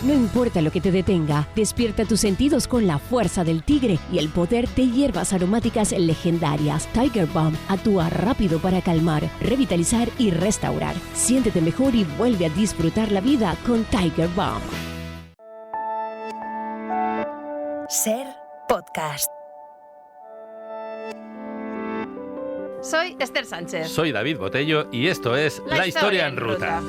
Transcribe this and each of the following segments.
No importa lo que te detenga, despierta tus sentidos con la fuerza del tigre y el poder de hierbas aromáticas legendarias. Tiger Balm actúa rápido para calmar, revitalizar y restaurar. Siéntete mejor y vuelve a disfrutar la vida con Tiger Balm. Ser Podcast. Soy Esther Sánchez. Soy David Botello y esto es La Historia en Ruta.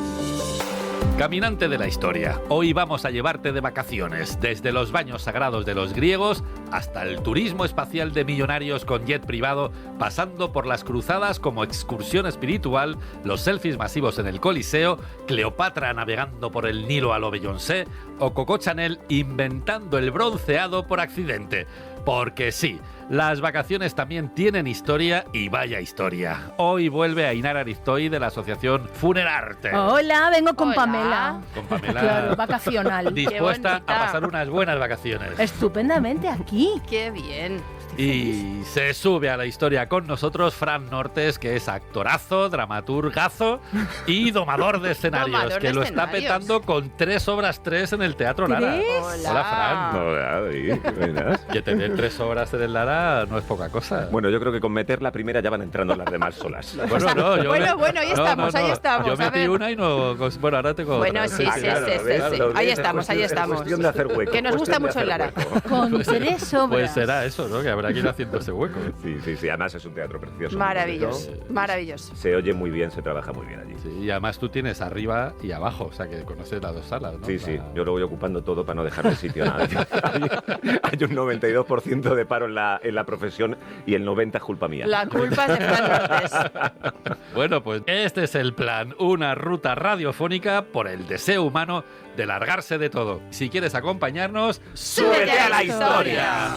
Caminante de la historia, hoy vamos a llevarte de vacaciones, desde los baños sagrados de los griegos hasta el turismo espacial de millonarios con jet privado, pasando por las cruzadas como excursión espiritual, los selfies masivos en el Coliseo, Cleopatra navegando por el Nilo a lo Beyoncé o Coco Chanel inventando el bronceado por accidente. Porque sí, las vacaciones también tienen historia y vaya historia. Hoy vuelve Ainara Ariztoy de la asociación Funerarte. Hola, vengo con Hola. Pamela. Con Pamela. Claro, vacacional. Dispuesta a bonita. pasar unas buenas vacaciones. Estupendamente aquí. Qué bien. Y se sube a la historia con nosotros Fran Nortes, que es actorazo, dramaturgazo y domador de escenarios, Domador que de lo está escenarios. petando con 3 obras 3 en el Teatro Lara. ¿Tres? Hola, Fran. Hola, David, ¿qué buenas? Que tener 3 obras en el Lara no es poca cosa. Bueno, yo creo que con meter la primera ya van entrando las demás solas. Bueno, no, yo Bueno, ahí estamos, ahí estamos, Yo a metí ver. una y no... Bueno, ahora tengo Bueno, otra. sí, sí, claro, sí, ¿ves? sí. Lo Ahí ves, estamos, es ahí cuestión de hacer hueco. Que nos gusta cuestión de mucho el hacer Lara. hueco. Con 3 obras. Pues será eso, ¿no? Que habrá que ir haciendo ese hueco. Sí, además es un teatro precioso. Maravilloso, muy bonito. maravilloso. Se oye muy bien, se trabaja muy bien allí. Sí, y además tú tienes arriba y abajo, o sea que conoces las dos salas, ¿no? Sí, yo lo voy ocupando todo para no dejar de sitio a nadie. Hay un 92% de paro en la profesión y el 90% es culpa mía. La culpa es de Fran Nortes. Bueno, pues este es el plan, una ruta radiofónica por el deseo humano de largarse de todo. Si quieres acompañarnos, ¡súbete a la historia!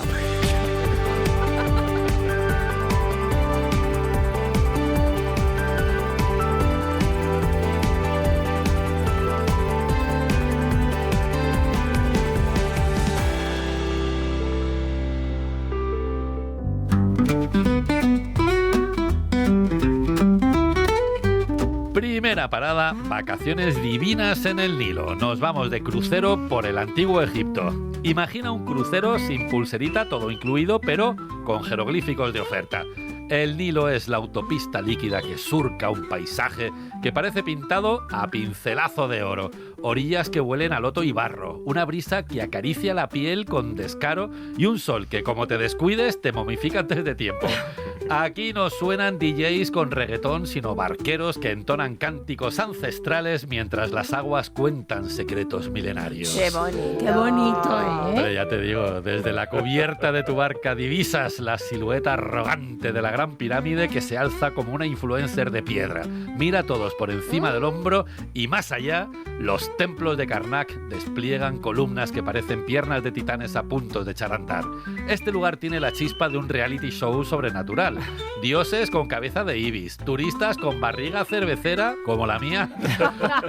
Primera parada, vacaciones divinas en el Nilo. Nos vamos de crucero por el antiguo Egipto. Imagina un crucero sin pulserita, todo incluido, pero con jeroglíficos de oferta. El Nilo es la autopista líquida que surca un paisaje que parece pintado a pincelazo de oro. Orillas que huelen a loto y barro, una brisa que acaricia la piel con descaro y un sol que, como te descuides, te momifica antes de tiempo. Aquí no suenan DJs con reggaetón, sino barqueros que entonan cánticos ancestrales mientras las aguas cuentan secretos milenarios. Qué bonito. Qué bonito, Hombre, ya te digo, desde la cubierta de tu barca divisas la silueta arrogante de la Gran Pirámide que se alza como una influencer de piedra. Mira a todos por encima del hombro y más allá, los templos de Karnak despliegan columnas que parecen piernas de titanes a punto de echar a andar. Este lugar tiene la chispa de un reality show sobrenatural. Dioses con cabeza de ibis, turistas con barriga cervecera, como la mía,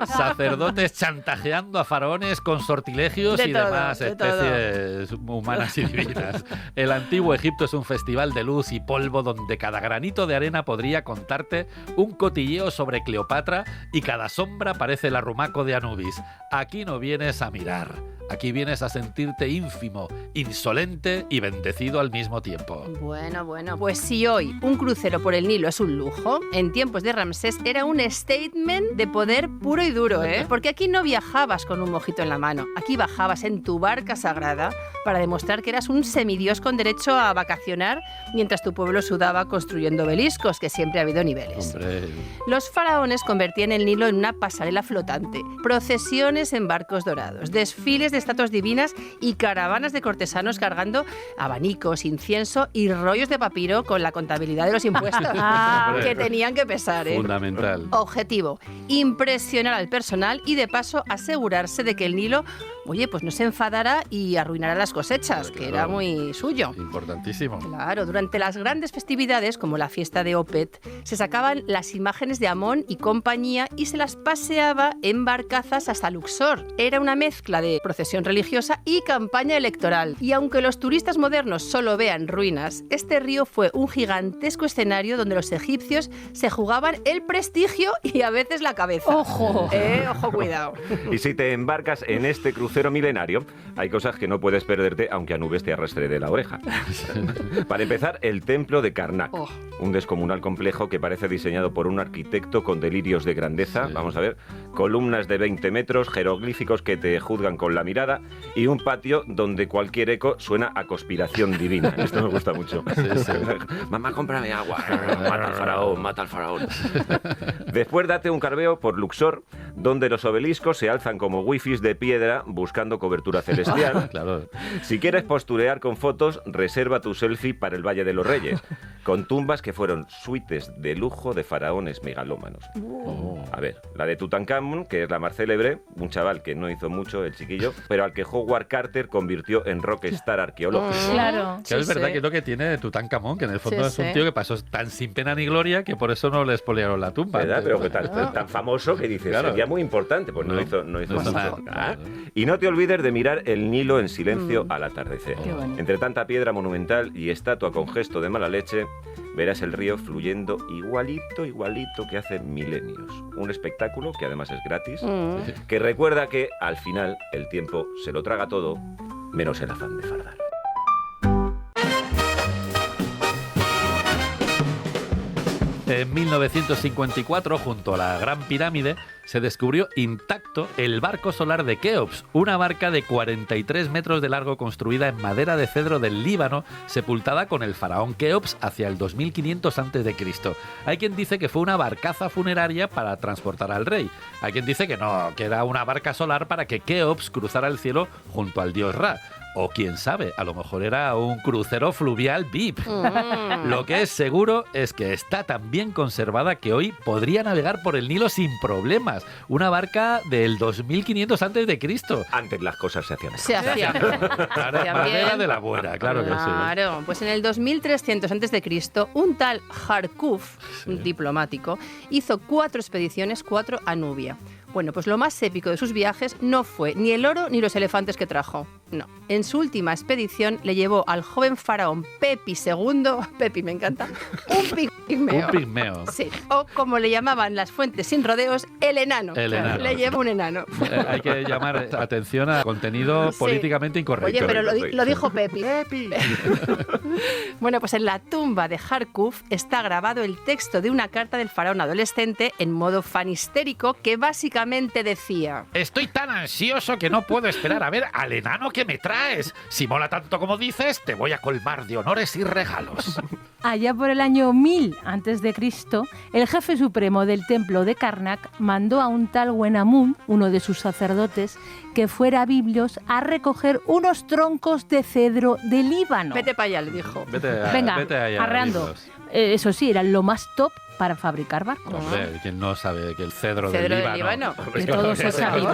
sacerdotes chantajeando a faraones con sortilegios De y todo, demás de especies humanas y divinas. El antiguo Egipto es un festival de luz y polvo donde cada granito de arena podría contarte un cotilleo sobre Cleopatra y cada sombra parece el arrumaco de Anubis. Aquí no vienes a mirar. Aquí vienes a sentirte ínfimo, insolente y bendecido al mismo tiempo. Bueno, pues si hoy un crucero por el Nilo es un lujo, en tiempos de Ramsés era un statement de poder puro y duro, ¿eh? Porque aquí no viajabas con un mojito en la mano, aquí bajabas en tu barca sagrada para demostrar que eras un semidios con derecho a vacacionar mientras tu pueblo sudaba construyendo obeliscos, que siempre ha habido niveles. Hombre, Los faraones convertían el Nilo en una pasarela flotante, procesiones en barcos dorados, desfiles de estatuas divinas y caravanas de cortesanos cargando abanicos, incienso y rollos de papiro con la contabilidad de los impuestos que tenían que pesar, ¿eh? fundamental. Objetivo, impresionar al personal y de paso asegurarse de que el Nilo, oye, pues no se enfadara y arruinara las cosechas, que era muy suyo. Importantísimo. Claro, durante las grandes festividades, como la fiesta de Opet, se sacaban las imágenes de Amón y compañía y se las paseaba en barcazas hasta Luxor. Era una mezcla de procesiones procesión religiosa y campaña electoral. Y aunque los turistas modernos solo vean ruinas, este río fue un gigantesco escenario donde los egipcios se jugaban el prestigio y a veces la cabeza. ¡Ojo! Ojo, cuidado. Y si te embarcas en este crucero milenario, hay cosas que no puedes perderte, aunque a nubes te arrastre de la oreja. Para empezar, el templo de Karnak. Oh. Un descomunal complejo que parece diseñado por un arquitecto con delirios de grandeza. Sí. Vamos a ver, columnas de 20 metros, jeroglíficos que te juzgan con la mirada y un patio donde cualquier eco suena a conspiración divina. Esto me gusta mucho. Sí. Mamá, cómprame agua. Mata al faraón, mata al faraón. Después date un carveo por Luxor, donde los obeliscos se alzan como wifis de piedra buscando cobertura celestial. Claro. Si quieres posturear con fotos, reserva tu selfie para el Valle de los Reyes, con tumbas que fueron suites de lujo de faraones megalómanos. A ver, la de Tutankamón, que es la más célebre, un chaval que no hizo mucho, el chiquillo, pero al que Howard Carter convirtió en rockstar arqueológico. Claro. Que es Sí, verdad sí. que es lo que tiene Tutankamón, que en el fondo Sí, es un sí. tío que pasó tan sin pena ni gloria que por eso no le expoliaron la tumba. ¿Verdad? Pero que tan famoso que dices, Claro. sería muy importante, pues no No, hizo no hizo mucho. nada. Ah. Y no te olvides de mirar el Nilo en silencio al atardecer. Qué bonito. Entre tanta piedra monumental y estatua con gesto de mala leche, verás el río fluyendo igualito que hace milenios. Un espectáculo que además es gratis, que recuerda que al final el tiempo se lo traga todo, menos el afán de fardar. En 1954, junto a la Gran Pirámide, se descubrió intacto el barco solar de Keops, una barca de 43 metros de largo construida en madera de cedro del Líbano, sepultada con el faraón Keops hacia el 2500 a.C. Hay quien dice que fue una barcaza funeraria para transportar al rey. Hay quien dice que no, que era una barca solar para que Keops cruzara el cielo junto al dios Ra. O quién sabe, a lo mejor era un crucero fluvial VIP. Lo que es seguro es que está tan bien conservada que hoy podría navegar por el Nilo sin problemas. Una barca del 2500 a.C. Antes las cosas se hacían. Se hacía. Claro, Hacía madera bien. de la buena, claro que sí. Claro, pues en el 2300 a.C., un tal Harkuf, un diplomático, hizo 4 expediciones, 4 a Nubia. Bueno, pues lo más épico de sus viajes no fue ni el oro ni los elefantes que trajo. No. En su última expedición le llevó al joven faraón Pepi II, Pepi me encanta, un pigmeo. Un pigmeo. Sí, o como le llamaban las fuentes sin rodeos, el enano. El enano. Le llevó un enano. Hay que llamar atención a contenido Sí. políticamente incorrecto. Oye, pero Correcto, lo sí. dijo Pepi. Bueno, pues en la tumba de Harkuf está grabado el texto de una carta del faraón adolescente en modo fanistérico que básicamente decía: Estoy tan ansioso que no puedo esperar a ver al enano que me traes. Si mola tanto como dices, te voy a colmar de honores y regalos. Allá por el año 1000 a.C., el jefe supremo del templo de Karnak mandó a un tal Wenamun, uno de sus sacerdotes, que fuera a Biblios a recoger unos troncos de cedro de Líbano. vete para allá, le dijo. Venga, vete allá, arreando. Libros. Eso sí, eran lo más top para fabricar barcos. Hombre, ¿quién no sabe que el cedro, Cedro del del Líbano? Líbano. De todos he sabido.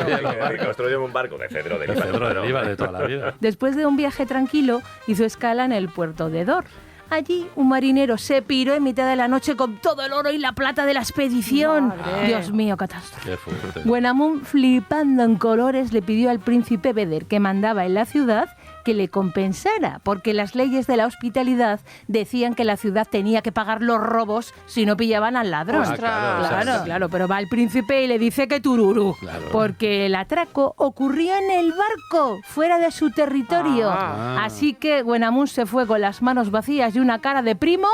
Construyen un barco de cedro de El cedro del Líbano de toda la vida. Después de un viaje tranquilo, hizo escala en el puerto de Dor. Allí, un marinero se piró en mitad de la noche con todo el oro y la plata de la expedición. Madre. Dios mío, catástrofe. Qué fuerte. Wenamun, flipando en colores, le pidió al príncipe Beder, que mandaba en la ciudad, que le compensara, porque las leyes de la hospitalidad decían que la ciudad tenía que pagar los robos si no pillaban al ladrón. Ostras. Claro, pero va el príncipe y le dice que tururú, Claro. porque el atraco ocurrió en el barco, fuera de su territorio. Ah. Así que Wenamun se fue con las manos vacías y una cara de primo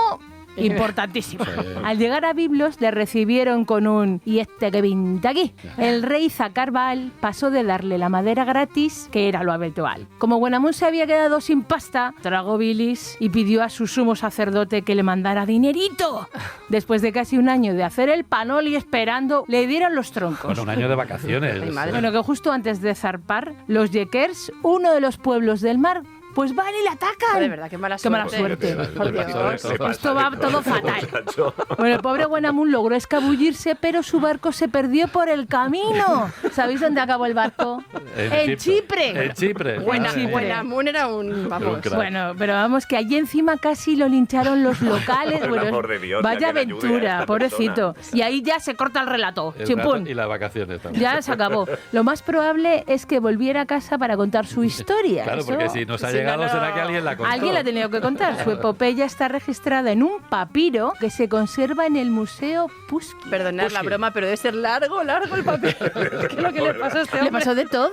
importantísima. Sí. Al llegar a Biblos le recibieron con un ¿y este que pinta aquí? El rey Zacar Baal pasó de darle la madera gratis, que era lo habitual. Como Wenamun se había quedado sin pasta, tragó bilis y pidió a su sumo sacerdote que le mandara dinerito. Después de casi un año de hacer el panoli esperando, le dieron los troncos. Con un año de vacaciones. Ay, madre. Bueno, que justo antes de zarpar, los Yekers, uno de los pueblos del mar, pues van y le atacan. De verdad, qué mala Qué mala suerte. suerte. Por Dios. Esto va todo fatal. Bueno, el pobre Buenamun logró escabullirse, pero su barco se perdió por el camino. ¿Sabéis dónde acabó el barco? En Egipto. Chipre. En Chipre. Buenamun era un... Vamos. Un crack. Bueno, pero vamos, que allí encima casi lo lincharon los locales. Por el Bueno, amor de Dios, vaya que alguien ayude a aventura, esta pobrecito. persona. Y ahí ya se corta el relato. El Chimpún. rato y las vacaciones también. Ya se acabó. Lo más probable es que volviera a casa para contar su historia. Claro, Eso- porque si nos ha Si llegado, no, no. será que alguien la contó. Alguien la ha tenido que contar. Su epopeya está registrada en un papiro que se conserva en el Museo Pushkin. Perdonad la Pushkin. broma, pero debe ser largo el papel. ¿Qué es lo que le pasó a este Le hombre? pasó de todo.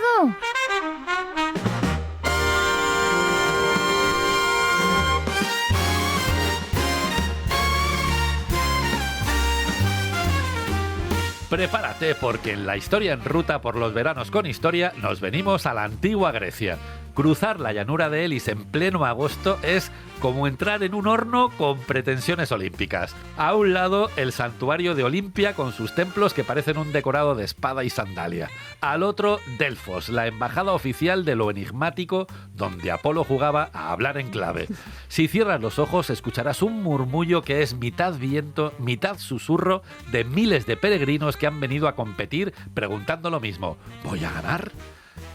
Prepárate porque en la historia en ruta por los veranos con historia nos venimos a la antigua Grecia. Cruzar la llanura de Elis en pleno agosto es como entrar en un horno con pretensiones olímpicas. A un lado el santuario de Olimpia con sus templos que parecen un decorado de espada y sandalia. Al otro Delfos, la embajada oficial de lo enigmático donde Apolo jugaba a hablar en clave. Si cierras los ojos escucharás un murmullo que es mitad viento, mitad susurro de miles de peregrinos que han venido a competir preguntando lo mismo: ¿voy a ganar?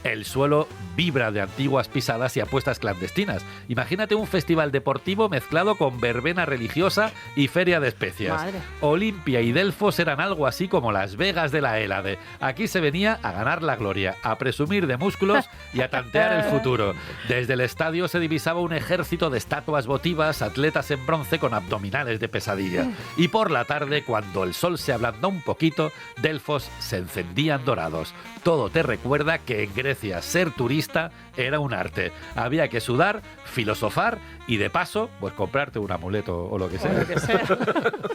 El suelo vibra de antiguas pisadas y apuestas clandestinas. Imagínate un festival deportivo mezclado con verbena religiosa y feria de especias. Madre. Olimpia y Delfos eran algo así como Las Vegas de la Hélade. Aquí se venía a ganar la gloria, a presumir de músculos y a tantear el futuro. Desde el estadio se divisaba un ejército de estatuas votivas, atletas en bronce con abdominales de pesadilla. Y por la tarde, cuando el sol se ablandó un poquito, Delfos se encendían dorados. Todo te recuerda que en Grecia ser turista era un arte. Había que sudar, filosofar y de paso, pues comprarte un amuleto o lo que sea.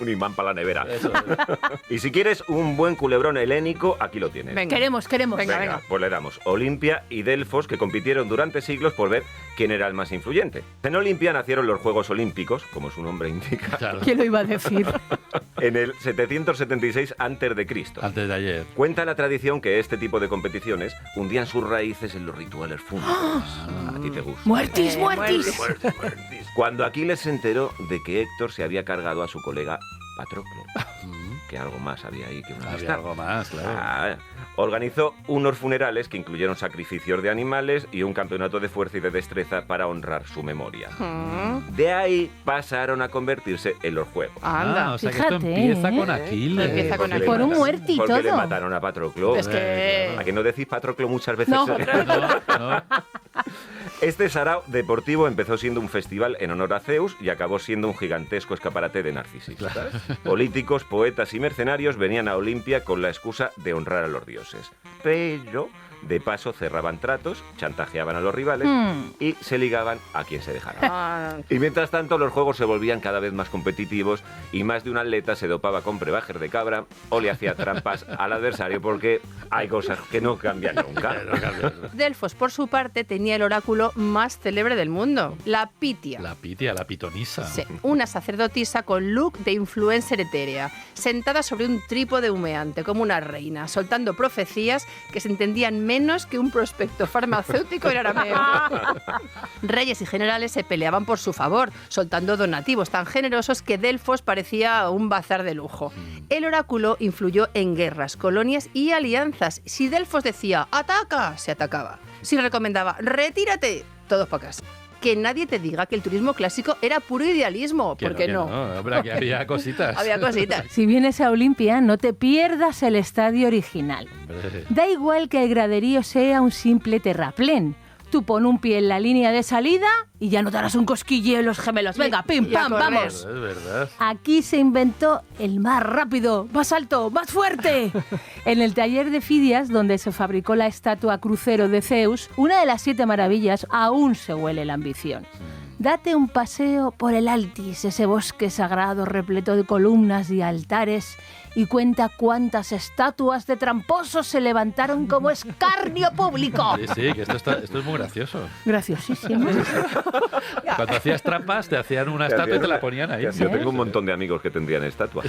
Un imán para la nevera. Eso. Y si quieres un buen culebrón helénico, aquí lo tienes. Venga. Queremos. Venga. Pues le damos Olimpia y Delfos, que compitieron durante siglos por ver quién era el más influyente. En Olimpia nacieron los Juegos Olímpicos, como su nombre indica, Claro. ¿Quién lo iba a decir? en el 776 a.C. Antes de ayer. Cuenta la tradición que este tipo de competiciones hundían sus raíces en los rituales fúnebres. A ti te gusta. ¡Muertis, muertis! Cuando Aquiles se enteró de que Héctor se había cargado a su colega Patroclo, que algo más había ahí que una Había amistad. algo más, claro. Organizó unos funerales que incluyeron sacrificios de animales y un campeonato de fuerza y de destreza para honrar su memoria. De ahí pasaron a convertirse en los juegos. Anda. O sea que esto Fíjate, empieza con ¿eh? Aquiles. Empieza con Porque le Por un mataron- muerto y porque le todo. mataron a Patroclo. Es que... ¿A que no decís Patroclo muchas veces? No. No. Este sarao deportivo empezó siendo un festival en honor a Zeus y acabó siendo un gigantesco escaparate de narcisistas. Políticos, poetas y mercenarios venían a Olimpia con la excusa de honrar a los dioses. Pero, de paso, cerraban tratos, chantajeaban a los rivales y se ligaban a quien se dejara. Ah, Y mientras tanto, los juegos se volvían cada vez más competitivos y más de un atleta se dopaba con brebajes de cabra o le hacía trampas al adversario, porque hay cosas que no cambian nunca. Delfos, por su parte, tenía el oráculo más célebre del mundo, la Pitia. La Pitia, la pitonisa. Sí, una sacerdotisa con look de influencer etérea, sentada sobre un trípode humeante como una reina, soltando profecías que se entendían menos que un prospecto farmacéutico en arameo. Reyes y generales se peleaban por su favor, soltando donativos tan generosos que Delfos parecía un bazar de lujo. El oráculo influyó en guerras, colonias y alianzas. Si Delfos decía ¡ataca!, se atacaba. Si recomendaba ¡retírate!, todos para casa. Que nadie te diga que el turismo clásico era puro idealismo, Que porque que no. Hombre, aquí había cositas. Había cositas. Si vienes a Olimpia, no te pierdas el estadio original. Hombre. Da igual que el graderío sea un simple terraplén. Tú pon un pie en la línea de salida y ya notarás un cosquilleo en los gemelos. Venga, pim, Y a pam, correr. vamos. Es verdad. Aquí se inventó el más rápido, más alto, más fuerte. En el taller de Fidias, donde se fabricó la estatua crucero de Zeus, una de las 7 maravillas, aún se huele la ambición. Date un paseo por el Altis, ese bosque sagrado repleto de columnas y altares, y cuenta cuántas estatuas de tramposos se levantaron como escarnio público. Sí, sí, que esto es muy gracioso. Graciosísimo. Cuando hacías trampas, te hacían una estatua y te la ponían ahí. Yo tengo un montón de amigos que tendrían estatuas.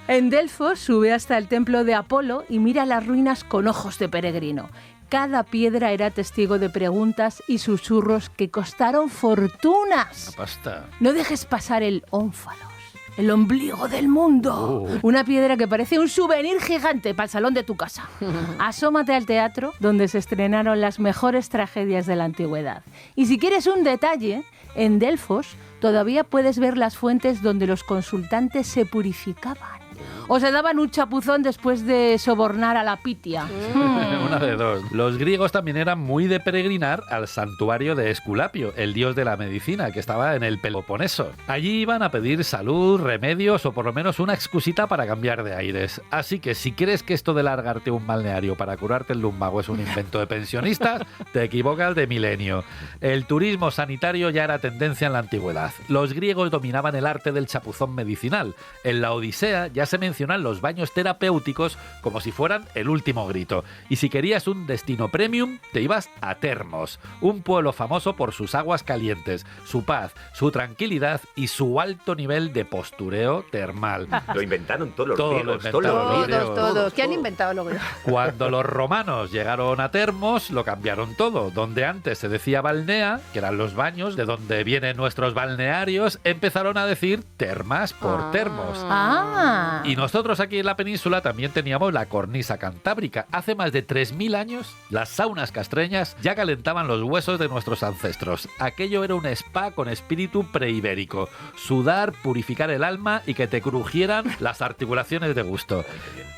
En Delfos sube hasta el templo de Apolo y mira las ruinas con ojos de peregrino. Cada piedra era testigo de preguntas y susurros que costaron fortunas. La pasta. No dejes pasar el ónfalos, el ombligo del mundo. Una piedra que parece un souvenir gigante para el salón de tu casa. Asómate al teatro donde se estrenaron las mejores tragedias de la antigüedad. Y si quieres un detalle, en Delfos todavía puedes ver las fuentes donde los consultantes se purificaban o se daban un chapuzón después de sobornar a la Pitia. Una de dos. Los griegos también eran muy de peregrinar al santuario de Esculapio, el dios de la medicina, que estaba en el Peloponeso. Allí iban a pedir salud, remedios o por lo menos una excusita para cambiar de aires. Así que si crees que esto de largarte un balneario para curarte el lumbago es un invento de pensionistas, te equivocas de milenio. El turismo sanitario ya era tendencia en la antigüedad. Los griegos dominaban el arte del chapuzón medicinal. En la Odisea ya se mencionan los baños terapéuticos como si fueran el último grito. Y si querías un destino premium, te ibas a Termos, un pueblo famoso por sus aguas calientes, su paz, su tranquilidad y su alto nivel de postureo termal. Lo inventaron todos los Todo lo griegos. inventaron los griegos. Todos. ¿Qué han inventado los griegos? Cuando los romanos llegaron a Termos, lo cambiaron todo. Donde antes se decía balnea, que eran los baños, de donde vienen nuestros balnearios, empezaron a decir termas por termos. Ah. Y nosotros aquí en la península también teníamos la cornisa cantábrica. Hace más de 3.000 años, las saunas castreñas ya calentaban los huesos de nuestros ancestros. Aquello era un spa con espíritu preibérico. Sudar, purificar el alma y que te crujieran las articulaciones de gusto.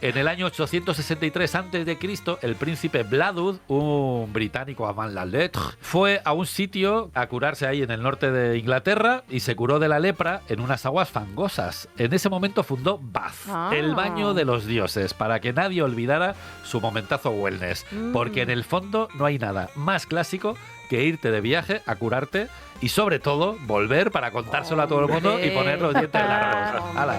En el año 863 a.C., el príncipe Bladud, un británico avant la lettre, fue a un sitio a curarse ahí en el norte de Inglaterra y se curó de la lepra en unas aguas fangosas. En ese momento fundó Bath, el baño de los dioses, para que nadie olvidara su momentazo wellness. Porque en el fondo no hay nada más clásico que irte de viaje a curarte y sobre todo volver para contárselo a todo el mundo y poner los dientes largos. ¡Hala!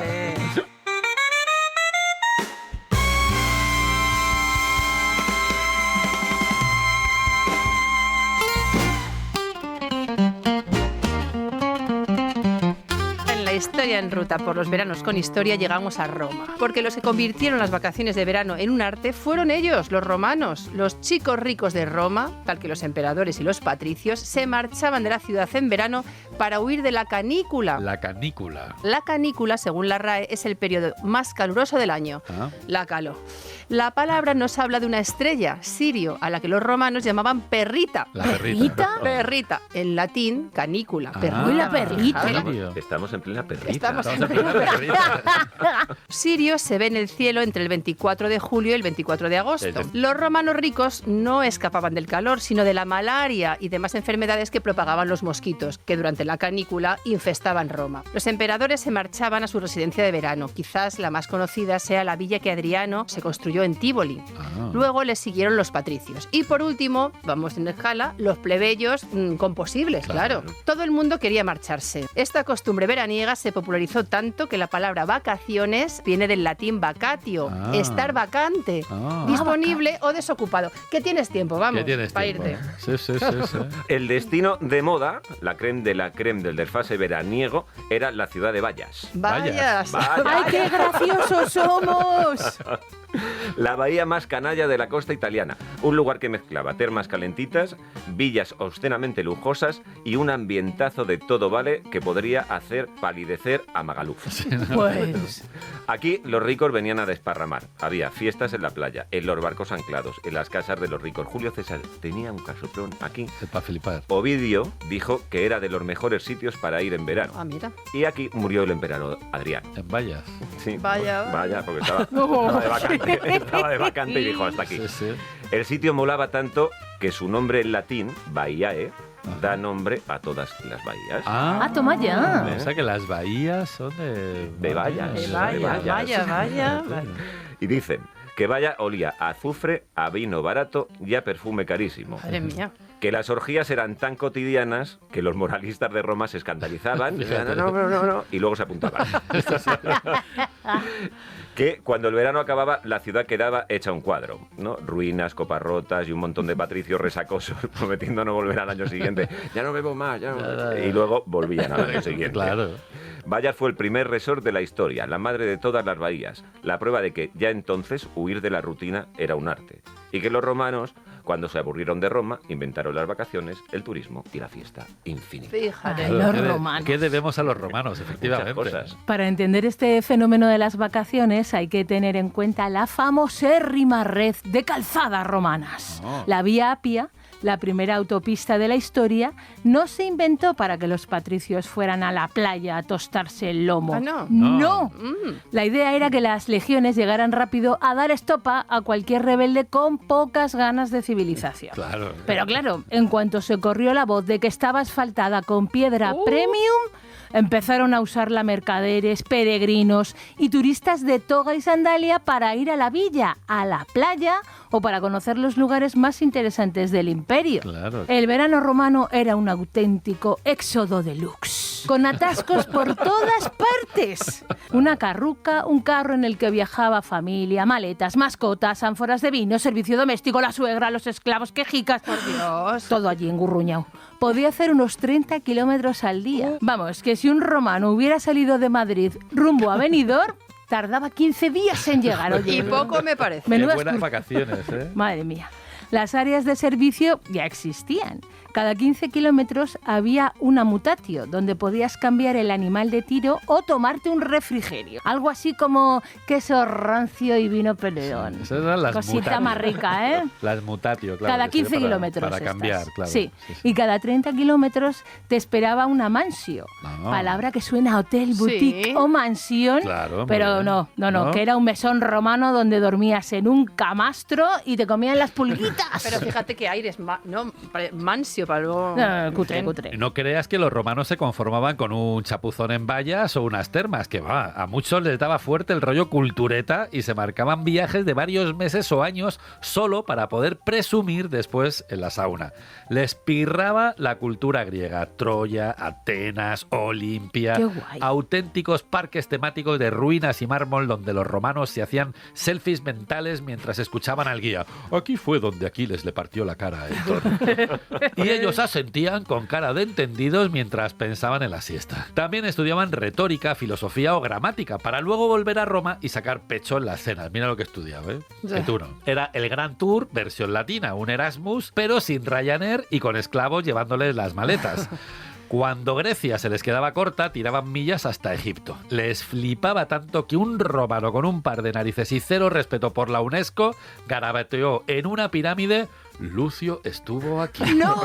Historia en ruta por los veranos con historia llegamos a Roma, porque los que convirtieron las vacaciones de verano en un arte fueron ellos, los romanos. Los chicos ricos de Roma, tal que los emperadores y los patricios, se marchaban de la ciudad en verano para huir de la canícula. La canícula. La canícula, según la RAE, es el periodo más caluroso del año. La calor. La palabra nos habla de una estrella, Sirio, a la que los romanos llamaban perrita. La perrita. Perrita. En latín, canícula. Uy, la perrita. Estamos en plena perrita. Estamos en plena perrita. Sirio se ve en el cielo entre el 24 de julio y el 24 de agosto. Los romanos ricos no escapaban del calor, sino de la malaria y demás enfermedades que propagaban los mosquitos, que durante la canícula infestaban Roma. Los emperadores se marchaban a su residencia de verano. Quizás la más conocida sea la villa que Adriano se construyó en Tívoli. Luego le siguieron los patricios. Y por último, vamos en escala, los plebeyos composibles, claro. Todo el mundo quería marcharse. Esta costumbre veraniega se popularizó tanto que la palabra vacaciones viene del latín vacatio, estar vacante, disponible o desocupado. ¿Qué tienes tiempo? Vamos, para irte. Sí. El destino de moda, la creme de la creme del desfase veraniego, era la ciudad de Bayas. Vayas. ¡Ay, qué graciosos somos! La bahía más canalla de la costa italiana, un lugar que mezclaba termas calentitas, villas obscenamente lujosas y un ambientazo de todo vale que podría hacer palidecer a Magaluf. Pues... Aquí los ricos venían a desparramar, había fiestas en la playa, en los barcos anclados, en las casas de los ricos. Julio César tenía un casoplón aquí. Para flipar. Ovidio dijo que era de los mejores sitios para ir en verano. Ah, mira. Y aquí murió el emperador Adrián. En Vallas. Sí, Vaya. porque estaba de vacante. Estaba de vacante y dijo hasta aquí. Sí. El sitio molaba tanto que su nombre en latín, Bahiae, da nombre a todas las bahías. Toma ya. O sea que las bahías son de Bayas. Vaya. Y dicen que Baya olía a azufre, a vino barato y a perfume carísimo. Madre mía. Que las orgías eran tan cotidianas que los moralistas de Roma se escandalizaban. No, y luego se apuntaban. Que cuando el verano acababa, la ciudad quedaba hecha un cuadro, ¿no? Ruinas, copas rotas y un montón de patricios resacosos prometiendo no volver al año siguiente. Ya no bebo más, Y luego volvían al año siguiente. Claro. Bayas fue el primer resort de la historia, la madre de todas las bahías. La prueba de que ya entonces huir de la rutina era un arte. Y que los romanos Cuando se aburrieron de Roma, inventaron las vacaciones, el turismo y la fiesta infinita. Fíjate. Ay, los romanos. ¿Qué debemos a los romanos, efectivamente? Muchas cosas. Para entender este fenómeno de las vacaciones hay que tener en cuenta la famosérrima red de calzadas romanas. Oh. La Vía Apia, la primera autopista de la historia, no se inventó para que los patricios fueran a la playa a tostarse el lomo. Ah, ¿no? ¡No! Mm. La idea era que las legiones llegaran rápido a dar estopa a cualquier rebelde con pocas ganas de civilización. Claro. Pero claro, en cuanto se corrió la voz de que estaba asfaltada con piedra premium, empezaron a usarla mercaderes, peregrinos y turistas de toga y sandalia para ir a la villa, a la playa o para conocer los lugares más interesantes del imperio. Claro. El verano romano era un auténtico éxodo deluxe, con atascos por todas partes. Una carruca, un carro en el que viajaba familia, maletas, mascotas, ánforas de vino, servicio doméstico, la suegra, los esclavos, quejicas. Por Dios. Todo allí engurruñado. Podía hacer unos 30 kilómetros al día. Vamos, que si un romano hubiera salido de Madrid rumbo a Benidorm, tardaba 15 días en llegar. Oye, Y poco me parece. Qué menudas buenas cur- vacaciones, ¿eh? Madre mía. Las áreas de servicio ya existían. Cada 15 kilómetros había una mutatio, donde podías cambiar el animal de tiro o tomarte un refrigerio. Algo así como queso rancio y vino peleón. Esas eran las Cosita mutatio. más rica, ¿eh? Las mutatio, claro. Cada que sirve 15 kilómetros. Para estas. cambiar, claro. Sí. Y cada 30 kilómetros te esperaba una mansio. Ah. Palabra que suena a hotel, boutique Sí. o mansión. Claro, muy pero bien. no, ¿No? que era un mesón romano donde dormías en un camastro y te comían las pulguitas. Pero fíjate que aires, no, mansio para luego... No, cutre. No creas que los romanos se conformaban con un chapuzón en vallas o unas termas, que va, a muchos les daba fuerte el rollo cultureta y se marcaban viajes de varios meses o años solo para poder presumir después en la sauna. Les pirraba la cultura griega, Troya, Atenas, Olimpia, Qué guay. auténticos parques temáticos de ruinas y mármol donde los romanos se hacían selfies mentales mientras escuchaban al guía. Aquí fue donde Aquiles le partió la cara a Héctor. Y ellos asentían con cara de entendidos mientras pensaban en la siesta. También estudiaban retórica, filosofía o gramática para luego volver a Roma y sacar pecho en las cenas. Mira lo que he estudiado, ¿eh? Que tú no. Era el Gran Tour versión latina, un Erasmus, pero sin Ryanair y con esclavos llevándoles las maletas. Cuando Grecia se les quedaba corta, tiraban millas hasta Egipto. Les flipaba tanto que un romano con un par de narices y cero respeto por la UNESCO garabateó en una pirámide: Lucio estuvo aquí. ¡No!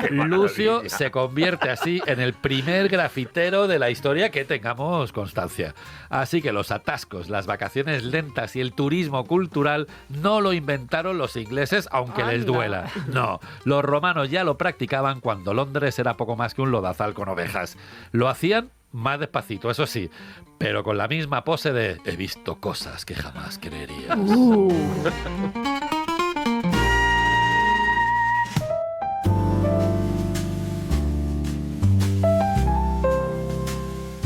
Lucio se convierte así en el primer grafitero de la historia que tengamos constancia. Así que los atascos, las vacaciones lentas y el turismo cultural no lo inventaron los ingleses, aunque les Anda. duela. No, los romanos ya lo practicaban cuando Londres era poco más que un lodazal con ovejas. Lo hacían más despacito, eso sí, pero con la misma pose de he visto cosas que jamás creerías.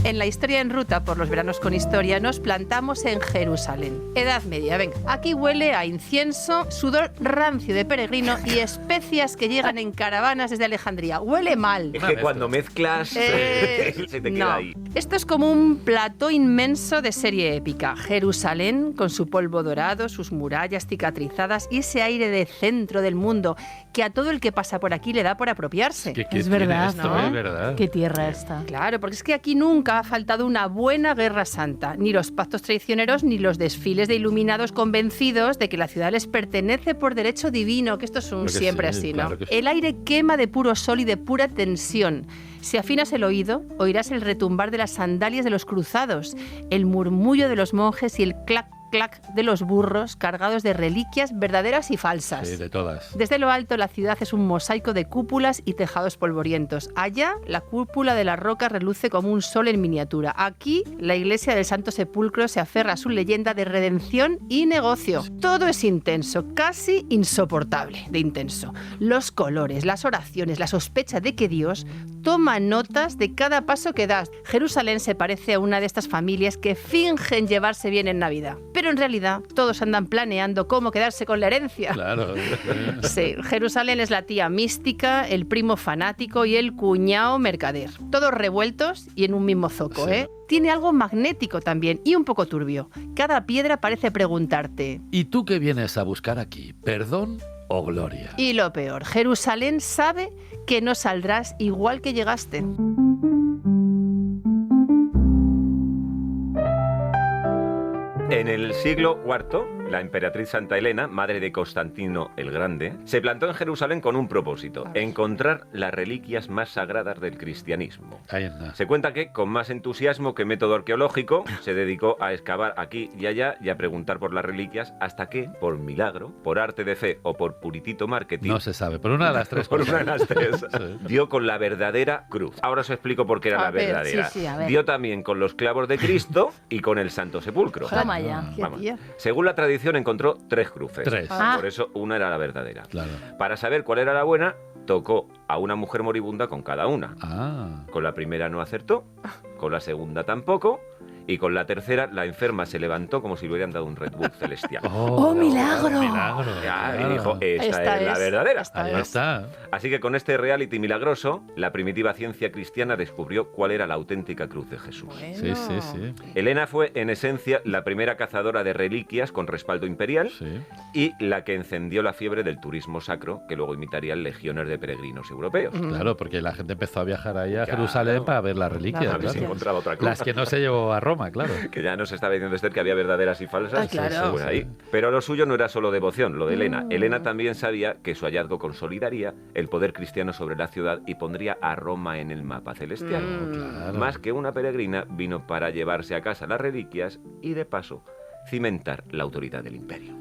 En la historia en ruta por los veranos con historia nos plantamos en Jerusalén. Edad Media, venga. Aquí huele a incienso, sudor rancio de peregrino y especias que llegan en caravanas desde Alejandría. Huele mal. Es que cuando mezclas se te queda no. ahí. Esto es como un plató inmenso de serie épica. Jerusalén, con su polvo dorado, sus murallas cicatrizadas y ese aire de centro del mundo que a todo el que pasa por aquí le da por apropiarse. ¿Qué Es tiene verdad, esto, ¿no? Es verdad. ¿Qué tierra esta? Claro, porque es que aquí nunca ha faltado una buena guerra santa, ni los pactos traicioneros, ni los desfiles de iluminados convencidos de que la ciudad les pertenece por derecho divino, que esto es un Claro que siempre sí, así, claro ¿no? que sí. El aire quema de puro sol y de pura tensión. Si afinas el oído, oirás el retumbar de las sandalias de los cruzados, el murmullo de los monjes y el clac clac de los burros cargados de reliquias verdaderas y falsas. Sí, de todas. Desde lo alto, la ciudad es un mosaico de cúpulas y tejados polvorientos. Allá, la cúpula de la roca reluce como un sol en miniatura. Aquí, la iglesia del Santo Sepulcro se aferra a su leyenda de redención y negocio. Todo es intenso, casi insoportable de intenso. Los colores, las oraciones, la sospecha de que Dios toma notas de cada paso que das. Jerusalén se parece a una de estas familias que fingen llevarse bien en Navidad. Pero en realidad todos andan planeando cómo quedarse con la herencia. Claro. Sí, Jerusalén es la tía mística, el primo fanático y el cuñado mercader. Todos revueltos y en un mismo zoco, Sí. ¿eh? Tiene algo magnético también y un poco turbio. Cada piedra parece preguntarte: ¿Y tú qué vienes a buscar aquí? ¿Perdón o gloria. Y lo peor, Jerusalén sabe que no saldrás igual que llegaste. En el siglo IV, la emperatriz Santa Elena, madre de Constantino el Grande, se plantó en Jerusalén con un propósito: encontrar las reliquias más sagradas del cristianismo. Ahí anda. Se cuenta que, con más entusiasmo que método arqueológico, se dedicó a excavar aquí y allá y a preguntar por las reliquias, hasta que, por milagro, por arte de fe o por puritito marketing, No se sabe, por una de las tres por cosas. una de las tres, Sí. dio con la verdadera cruz. Ahora os explico por qué era A la ver, verdadera. sí, a ver. Dio también con los clavos de Cristo y con el Santo Sepulcro. Toma ya. ¿Qué Vamos. hacía? Según la tradición, encontró 3 cruces. 3. Ah. Por eso una era la verdadera. Claro. Para saber cuál era la buena, tocó a una mujer moribunda con cada una. Ah. Con la primera no acertó, con la segunda tampoco, y con la tercera la enferma se levantó como si le hubieran dado un Red Bull celestial. ¡Oh, milagro! Milagro. Ya, claro. y dijo, esta es la es, verdadera. esta Ahí es. está. Así que con este reality milagroso, la primitiva ciencia cristiana descubrió cuál era la auténtica cruz de Jesús. Sí, sí, sí. Elena fue, en esencia, la primera cazadora de reliquias con respaldo imperial Sí. y la que encendió la fiebre del turismo sacro, que luego imitarían legiones de peregrinos europeos. Claro, porque la gente empezó a viajar ahí a Claro. Jerusalén para ver las reliquias. A ver si claro. encontraba otra cruz. Las que no se llevó a Roma, claro. Que ya nos estaba diciendo Esther que había verdaderas y falsas. Ah, claro. Pues ahí. Pero lo suyo no era solo devoción, lo de Elena. Elena también sabía que su hallazgo consolidaría el poder cristiano sobre la ciudad y pondría a Roma en el mapa celestial. Claro. Más que una peregrina, vino para llevarse a casa las reliquias y, de paso, cimentar la autoridad del imperio.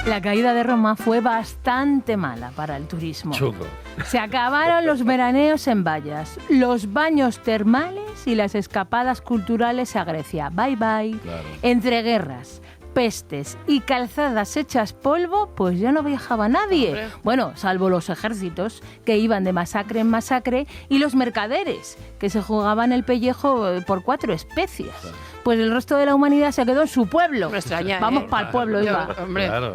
La caída de Roma fue bastante mala para el turismo. Chungo. Se acabaron los veraneos en vallas, los baños termales y las escapadas culturales a Grecia. Bye bye. Claro. Entre guerras, pestes y calzadas hechas polvo, pues ya no viajaba nadie. Hombre. Bueno, salvo los ejércitos, que iban de masacre en masacre, y los mercaderes, que se jugaban el pellejo por 4 especias. Pues el resto de la humanidad se quedó en su pueblo. Me extraña, Vamos ¿eh? para el pueblo, iba. Hombre. Claro.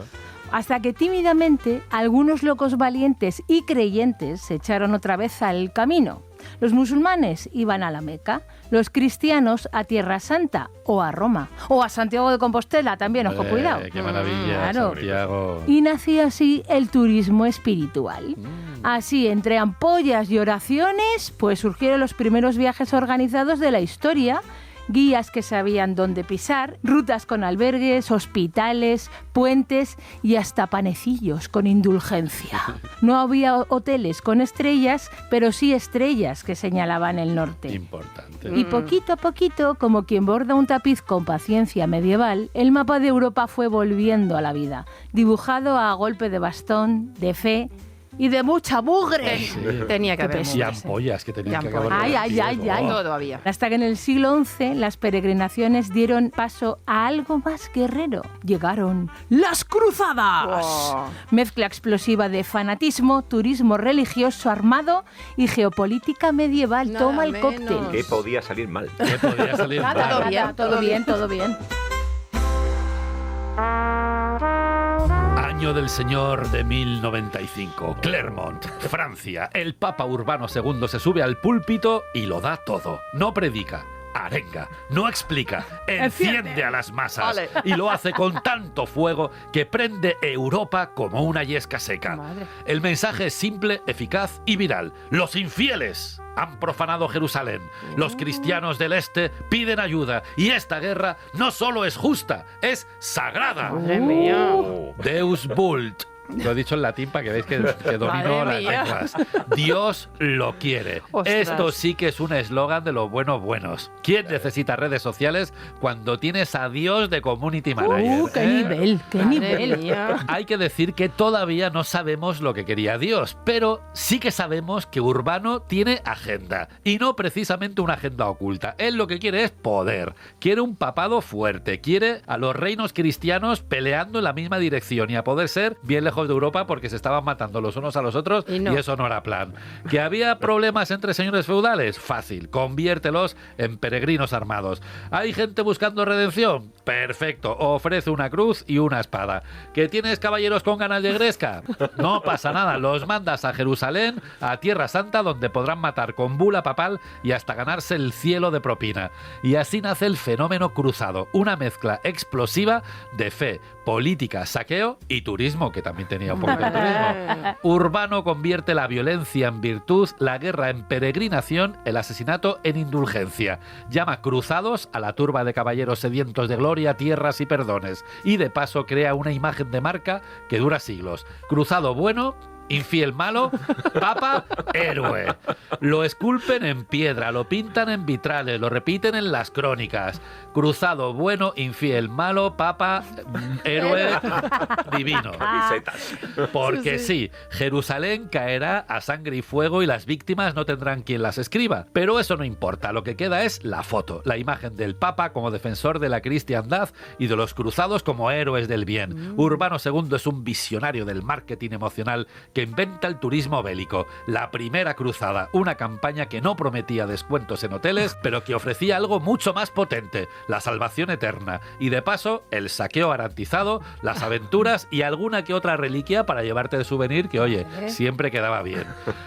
Hasta que tímidamente algunos locos valientes y creyentes se echaron otra vez al camino. Los musulmanes iban a la Meca, los cristianos a Tierra Santa o a Roma, o a Santiago de Compostela también, ojo, cuidado. Qué maravilla, Claro. Santiago. Y nacía así el turismo espiritual. Así, entre ampollas y oraciones, pues surgieron los primeros viajes organizados de la historia, guías que sabían dónde pisar, rutas con albergues, hospitales, puentes y hasta panecillos con indulgencia. No había hoteles con estrellas, pero sí estrellas que señalaban el norte. Importante. Y poquito a poquito, como quien borda un tapiz con paciencia medieval, el mapa de Europa fue volviendo a la vida, dibujado a golpe de bastón, de fe y de mucha mugre. Tenía que Qué haber peso. Y muchos, ampollas que tenían Y que acabar. ampollas. Ay, ay, ay, ay. Todo había. Hasta que en el siglo XI las peregrinaciones dieron paso a algo más guerrero. Llegaron las cruzadas. Wow. Mezcla explosiva de fanatismo, turismo religioso armado y geopolítica medieval. Nada Toma el menos. cóctel. ¿Qué podía salir mal? ¿Qué podía salir Nada, mal? Todo bien, nada, todo bien, todo bien. Año del Señor de 1095. Clermont, Francia. El Papa Urbano II se sube al púlpito y lo da todo. No predica, arenga, no explica, enciende a las masas. Vale. Y lo hace con tanto fuego que prende Europa como una yesca seca. Madre. El mensaje es simple, eficaz y viral. Los infieles han profanado Jerusalén. Los cristianos del este piden ayuda. Y esta guerra no solo es justa, es sagrada. Madre mía. Deus vult. Lo he dicho en latín para que veáis que domino Madre las mía. lenguas. Dios lo quiere. Ostras. Esto sí que es un eslogan de los buenos. ¿Quién necesita redes sociales cuando tienes a Dios de community manager? ¡Qué eh? nivel! ¡Qué Madre nivel! mía. Hay que decir que todavía no sabemos lo que quería Dios, pero sí que sabemos que Urbano tiene agenda, y no precisamente una agenda oculta. Él lo que quiere es poder, quiere un papado fuerte, quiere a los reinos cristianos peleando en la misma dirección y a poder ser bien lejos lejos de Europa porque se estaban matando los unos a los otros y eso no era plan. ¿Que había problemas entre señores feudales? Fácil, conviértelos en peregrinos armados. ¿Hay gente buscando redención? Perfecto, ofrece una cruz y una espada. ¿Que tienes caballeros con ganas de gresca? No pasa nada, los mandas a Jerusalén, a Tierra Santa, donde podrán matar con bula papal y hasta ganarse el cielo de propina. Y así nace el fenómeno cruzado, una mezcla explosiva de fe, política, saqueo y turismo, que también tenía un poco de turismo. Urbano convierte la violencia en virtud, la guerra en peregrinación, el asesinato en indulgencia. Llama cruzados a la turba de caballeros sedientos de gloria, tierras y perdones. Y de paso crea una imagen de marca que dura siglos. Cruzado bueno, infiel malo, papa, héroe. Lo esculpen en piedra, lo pintan en vitrales, lo repiten en las crónicas. Cruzado bueno, infiel malo, papa, héroe, divino. Porque sí, Jerusalén caerá a sangre y fuego y las víctimas no tendrán quien las escriba. Pero eso no importa, lo que queda es la foto, la imagen del papa como defensor de la cristiandad y de los cruzados como héroes del bien. Urbano II es un visionario del marketing emocional que inventa el turismo bélico. La primera cruzada, una campaña que no prometía descuentos en hoteles, pero que ofrecía algo mucho más potente, la salvación eterna. Y de paso, el saqueo garantizado, las aventuras y alguna que otra reliquia para llevarte de souvenir que, oye, siempre quedaba bien.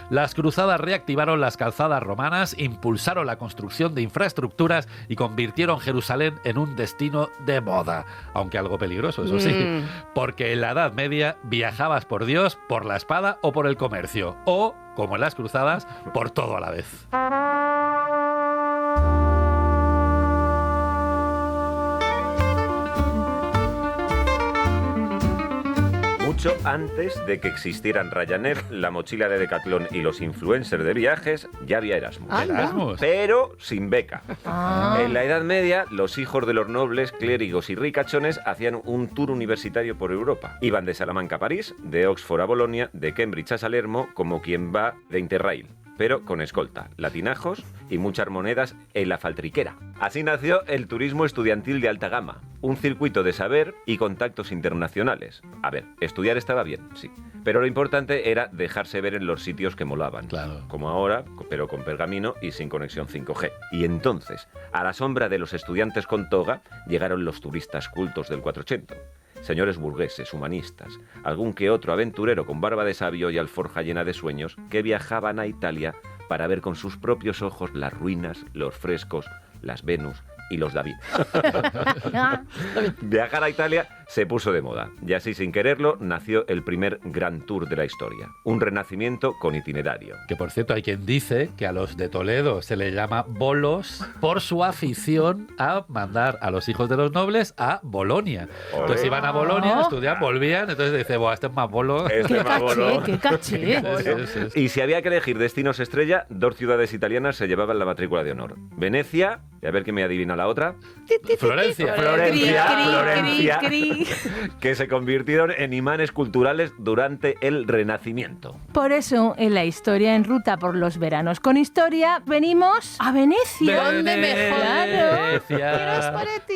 Las cruzadas reactivaron las calzadas romanas, impulsaron la construcción de infraestructuras y convirtieron Jerusalén en un destino de moda. Aunque algo peligroso, eso sí. Porque en la Edad Media viajabas por Dios, por la espada o por el comercio, o, como en las cruzadas, por todo a la vez. Mucho antes de que existieran Ryanair, la mochila de Decathlon y los influencers de viajes, ya había Erasmus. Pero sin beca. En la Edad Media, los hijos de los nobles, clérigos y ricachones hacían un tour universitario por Europa. Iban de Salamanca a París, de Oxford a Bolonia, de Cambridge a Salermo, como quien va de Interrail, pero con escolta, latinajos y muchas monedas en la faltriquera. Así nació el turismo estudiantil de alta gama, un circuito de saber y contactos internacionales. A ver, estudiar estaba bien, sí, pero lo importante era dejarse ver en los sitios que molaban, como ahora, pero con pergamino y sin conexión 5G. Y entonces, a la sombra de los estudiantes con toga, llegaron los turistas cultos del 480. Señores burgueses, humanistas, algún que otro aventurero con barba de sabio y alforja llena de sueños que viajaban a Italia para ver con sus propios ojos las ruinas, los frescos, las Venus y los David. Viajar a Italia se puso de moda y así sin quererlo nació el primer gran tour de la historia, un renacimiento con itinerario. Que por cierto hay quien dice que a los de Toledo se les llama bolos por su afición a mandar a los hijos de los nobles a Bolonia. Entonces iban a Bolonia, estudiaban, volvían, entonces dice, buah, este es más bolo. ¡Qué caché, qué caché! Sí. Y si había que elegir destinos estrella, dos ciudades italianas se llevaban la matrícula de honor. Venecia, y a ver qué me adivina la otra. Florencia. Que se convirtieron en imanes culturales durante el Renacimiento. Por eso, en la historia en ruta por los veranos con historia, venimos a Venecia. ¿Dónde mejor?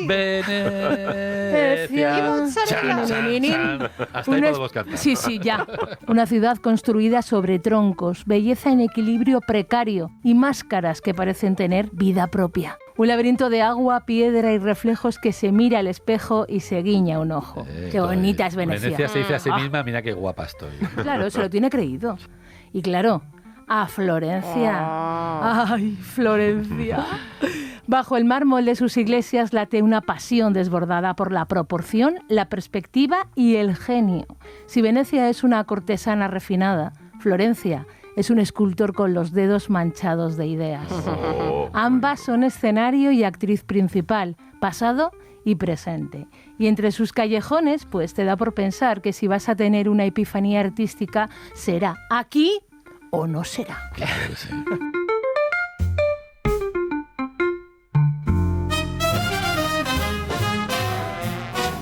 Venecia. Y mozzarella. Hasta ahí podemos cantar. Sí, ya. Una ciudad construida sobre troncos, belleza en equilibrio precario y máscaras que parecen tener vida propia. Un laberinto de agua, piedra y reflejos que se mira al espejo y se guiña un ojo. Qué bonita es Venecia. Venecia se dice a sí misma, mira qué guapa estoy. Claro, se lo tiene creído. Y claro, a Florencia. ¡Ay, Florencia! Bajo el mármol de sus iglesias late una pasión desbordada por la proporción, la perspectiva y el genio. Si Venecia es una cortesana refinada, Florencia es un escultor con los dedos manchados de ideas. Ambas son escenario y actriz principal, pasado y presente. Y entre sus callejones, pues te da por pensar que si vas a tener una epifanía artística, será aquí o no será. Claro, sí.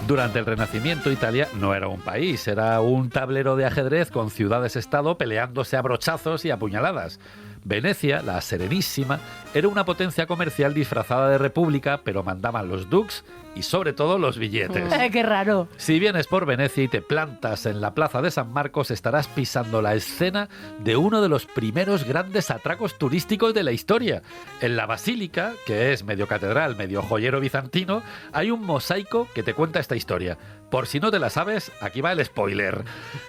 Durante el Renacimiento, Italia no era un país, era un tablero de ajedrez con ciudades-estado peleándose a brochazos y a puñaladas. Venecia, la Serenísima, era una potencia comercial disfrazada de república, pero mandaban los dux y sobre todo los billetes. ¡Qué raro! Si vienes por Venecia y te plantas en la plaza de San Marcos, estarás pisando la escena de uno de los primeros grandes atracos turísticos de la historia. En la basílica, que es medio catedral, medio joyero bizantino, hay un mosaico que te cuenta esta historia. Por si no te la sabes, aquí va el spoiler.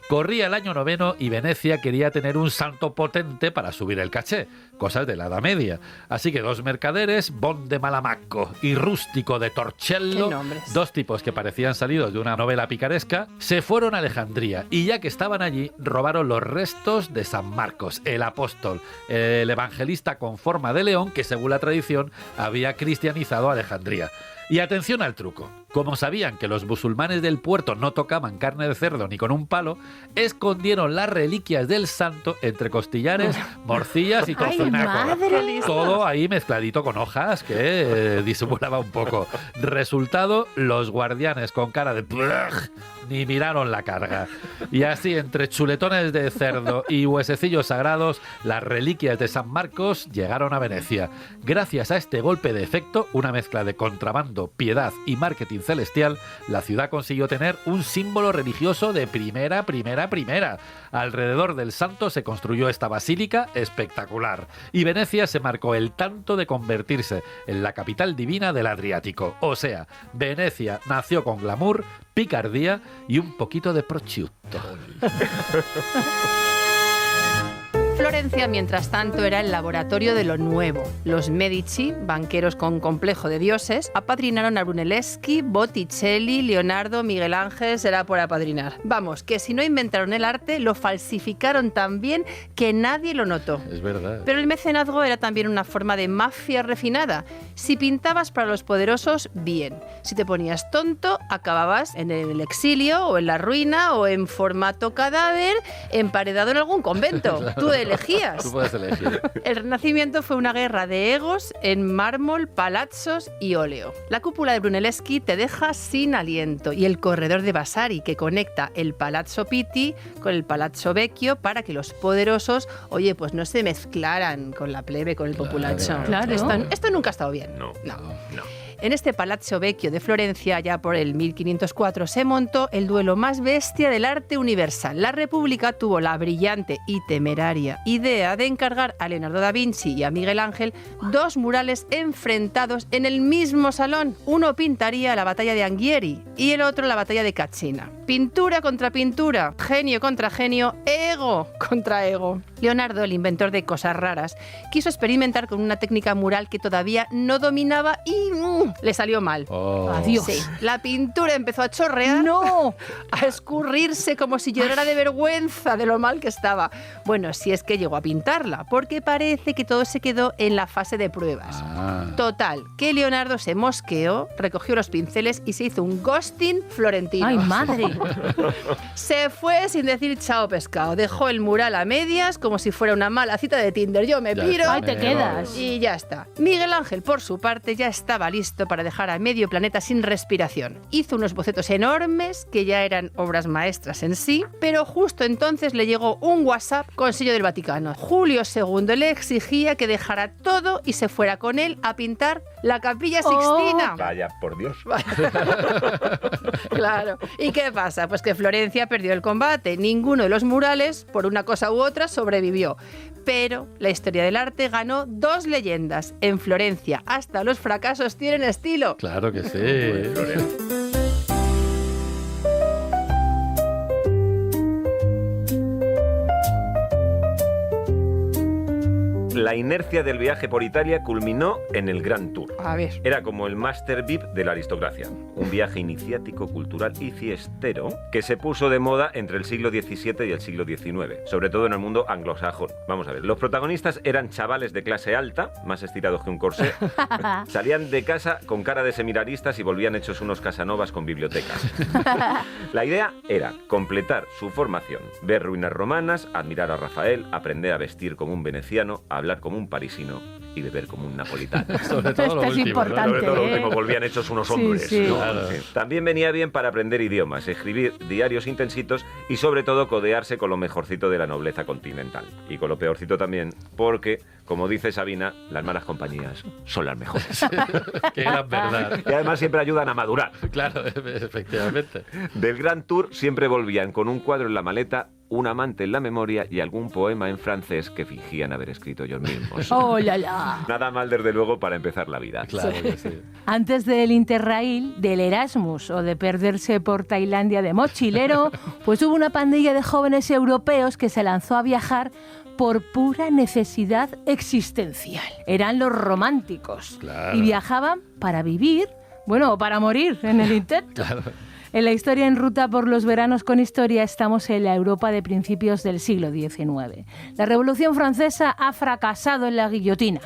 Corría el año 9 y Venecia quería tener un santo potente para subir el caché, cosas de la Edad Media. Así que dos mercaderes, Bon de Malamacco y Rústico de Torcello, ¿Qué nombres? dos tipos que parecían salidos de una novela picaresca, se fueron a Alejandría y ya que estaban allí, robaron los restos de San Marcos, el apóstol, el evangelista con forma de león que según la tradición había cristianizado Alejandría. Y atención al truco. Como sabían que los musulmanes del puerto no tocaban carne de cerdo ni con un palo, escondieron las reliquias del santo entre costillares, morcillas y ¡Ay, tocinaco. madre! Todo ahí mezcladito con hojas que disimulaba un poco. Resultado, los guardianes con cara de "Plug", ni miraron la carga. Y así, entre chuletones de cerdo y huesecillos sagrados, las reliquias de San Marcos llegaron a Venecia. Gracias a este golpe de efecto, una mezcla de contrabando, piedad y marketing celestial, la ciudad consiguió tener un símbolo religioso de primera. Alrededor del santo se construyó esta basílica espectacular. Y Venecia se marcó el tanto de convertirse en la capital divina del Adriático. O sea, Venecia nació con glamour, picardía y un poquito de prosciutto. Florencia, mientras tanto, era el laboratorio de lo nuevo. Los Medici, banqueros con complejo de dioses, apadrinaron a Brunelleschi, Botticelli, Leonardo, Miguel Ángel, será por apadrinar. Vamos, que si no inventaron el arte, lo falsificaron tan bien que nadie lo notó. Es verdad. Pero el mecenazgo era también una forma de mafia refinada. Si pintabas para los poderosos, bien. Si te ponías tonto, acababas en el exilio o en la ruina o en formato cadáver, emparedado en algún convento. Tú elegías. Tú puedes elegir. El Renacimiento fue una guerra de egos en mármol, palazzos y óleo. La cúpula de Brunelleschi te deja sin aliento y el corredor de Vasari que conecta el Palazzo Pitti con el Palazzo Vecchio para que los poderosos, oye, pues no se mezclaran con la plebe, con el populacho. Claro. Esto nunca ha estado bien. No. En Oh. Adiós. Sí, la pintura empezó a chorrear, ¡No! a escurrirse como si llorara de vergüenza de lo mal que estaba. Bueno, si es que llegó a pintarla, porque parece que todo se quedó en la fase de pruebas. Ah. Total, que Leonardo se mosqueó, recogió los pinceles y se hizo un ghosting florentino. ¡Ay, madre! Se fue sin decir chao pescado, dejó el mural a medias como si fuera una mala cita de Tinder. Yo me Ya piro está, ¡Ay, te me quedas! voy. y ya está. Miguel Ángel, por su parte, ya estaba listo para dejar a medio planeta sin respiración. Hizo unos bocetos enormes que ya eran obras maestras en sí, pero justo entonces le llegó un WhatsApp con sello del Vaticano. Julio II le exigía que dejara todo y se fuera con él a pintar la Capilla Sixtina. Vaya, por Dios. Claro. ¿Y qué pasa? Pues que Florencia perdió el combate. Ninguno de los murales, por una cosa u otra, sobrevivió. Pero la historia del arte ganó dos leyendas. En Florencia, hasta los fracasos tienen estilo. Claro que sí. La inercia del viaje por Italia culminó en el Grand Tour. A ver. Era como el Master VIP de la aristocracia. Un viaje iniciático, cultural y fiestero que se puso de moda entre el siglo XVII y el siglo XIX, sobre todo en el mundo anglosajón. Vamos a ver, los protagonistas eran chavales de clase alta, más estirados que un corsé. Salían de casa con cara de seminaristas y volvían hechos unos casanovas con bibliotecas. La idea era completar su formación, ver ruinas romanas, admirar a Rafael, aprender a vestir como un veneciano, hablar como un parisino y beber como un napolitano. Sobre todo lo Esto es último, importante. Sobre todo lo ¿eh? último, volvían hechos unos Sí, hombres. sí. ¿no? Claro. Sí. También venía bien para aprender idiomas, escribir diarios intensitos y sobre todo codearse con lo mejorcito de la nobleza continental. Y con lo peorcito también, porque, como dice Sabina, las malas compañías son las mejores. Qué gran verdad. Y además siempre ayudan a madurar. Claro, efectivamente. Del Gran Tour siempre volvían con un cuadro en la maleta, un amante en la memoria y algún poema en francés que fingían haber escrito ellos mismos. ¡Oh, la, la! Nada mal, desde luego, para empezar la vida. Claro que sí. Antes del Interrail, del Erasmus o de perderse por Tailandia de mochilero, pues hubo una pandilla de jóvenes europeos que se lanzó a viajar por pura necesidad existencial. Eran los románticos. Claro. Y viajaban para vivir, bueno, o para morir en el intento. Claro. En la historia en ruta por los veranos con historia estamos en la Europa de principios del siglo XIX. La Revolución Francesa ha fracasado en la guillotina.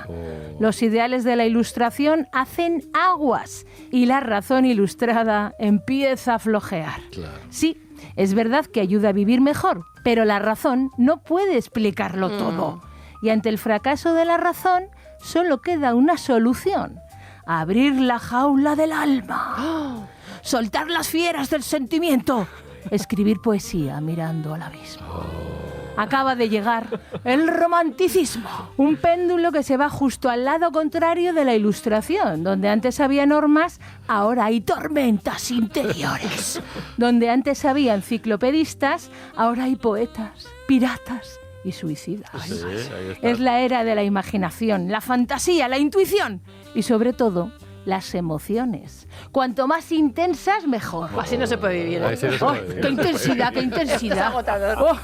Los ideales de la Ilustración hacen aguas y la razón ilustrada empieza a flojear. Claro. Sí, es verdad que ayuda a vivir mejor, pero la razón no puede explicarlo todo. Y ante el fracaso de la razón solo queda una solución: abrir la jaula del alma. Soltar las fieras del sentimiento. Escribir poesía mirando al abismo. Acaba de llegar el romanticismo. Un péndulo que se va justo al lado contrario de la Ilustración. Donde antes había normas, ahora hay tormentas interiores. Donde antes había enciclopedistas, ahora hay poetas, piratas y suicidas. Sí, ahí está. Es la era de la imaginación, la fantasía, la intuición y sobre todo las emociones. Cuanto más intensas, mejor. Así no se puede vivir. Ahí sí no se ¡Oh, puede vivir. qué intensidad, qué intensidad! agotador. Oh.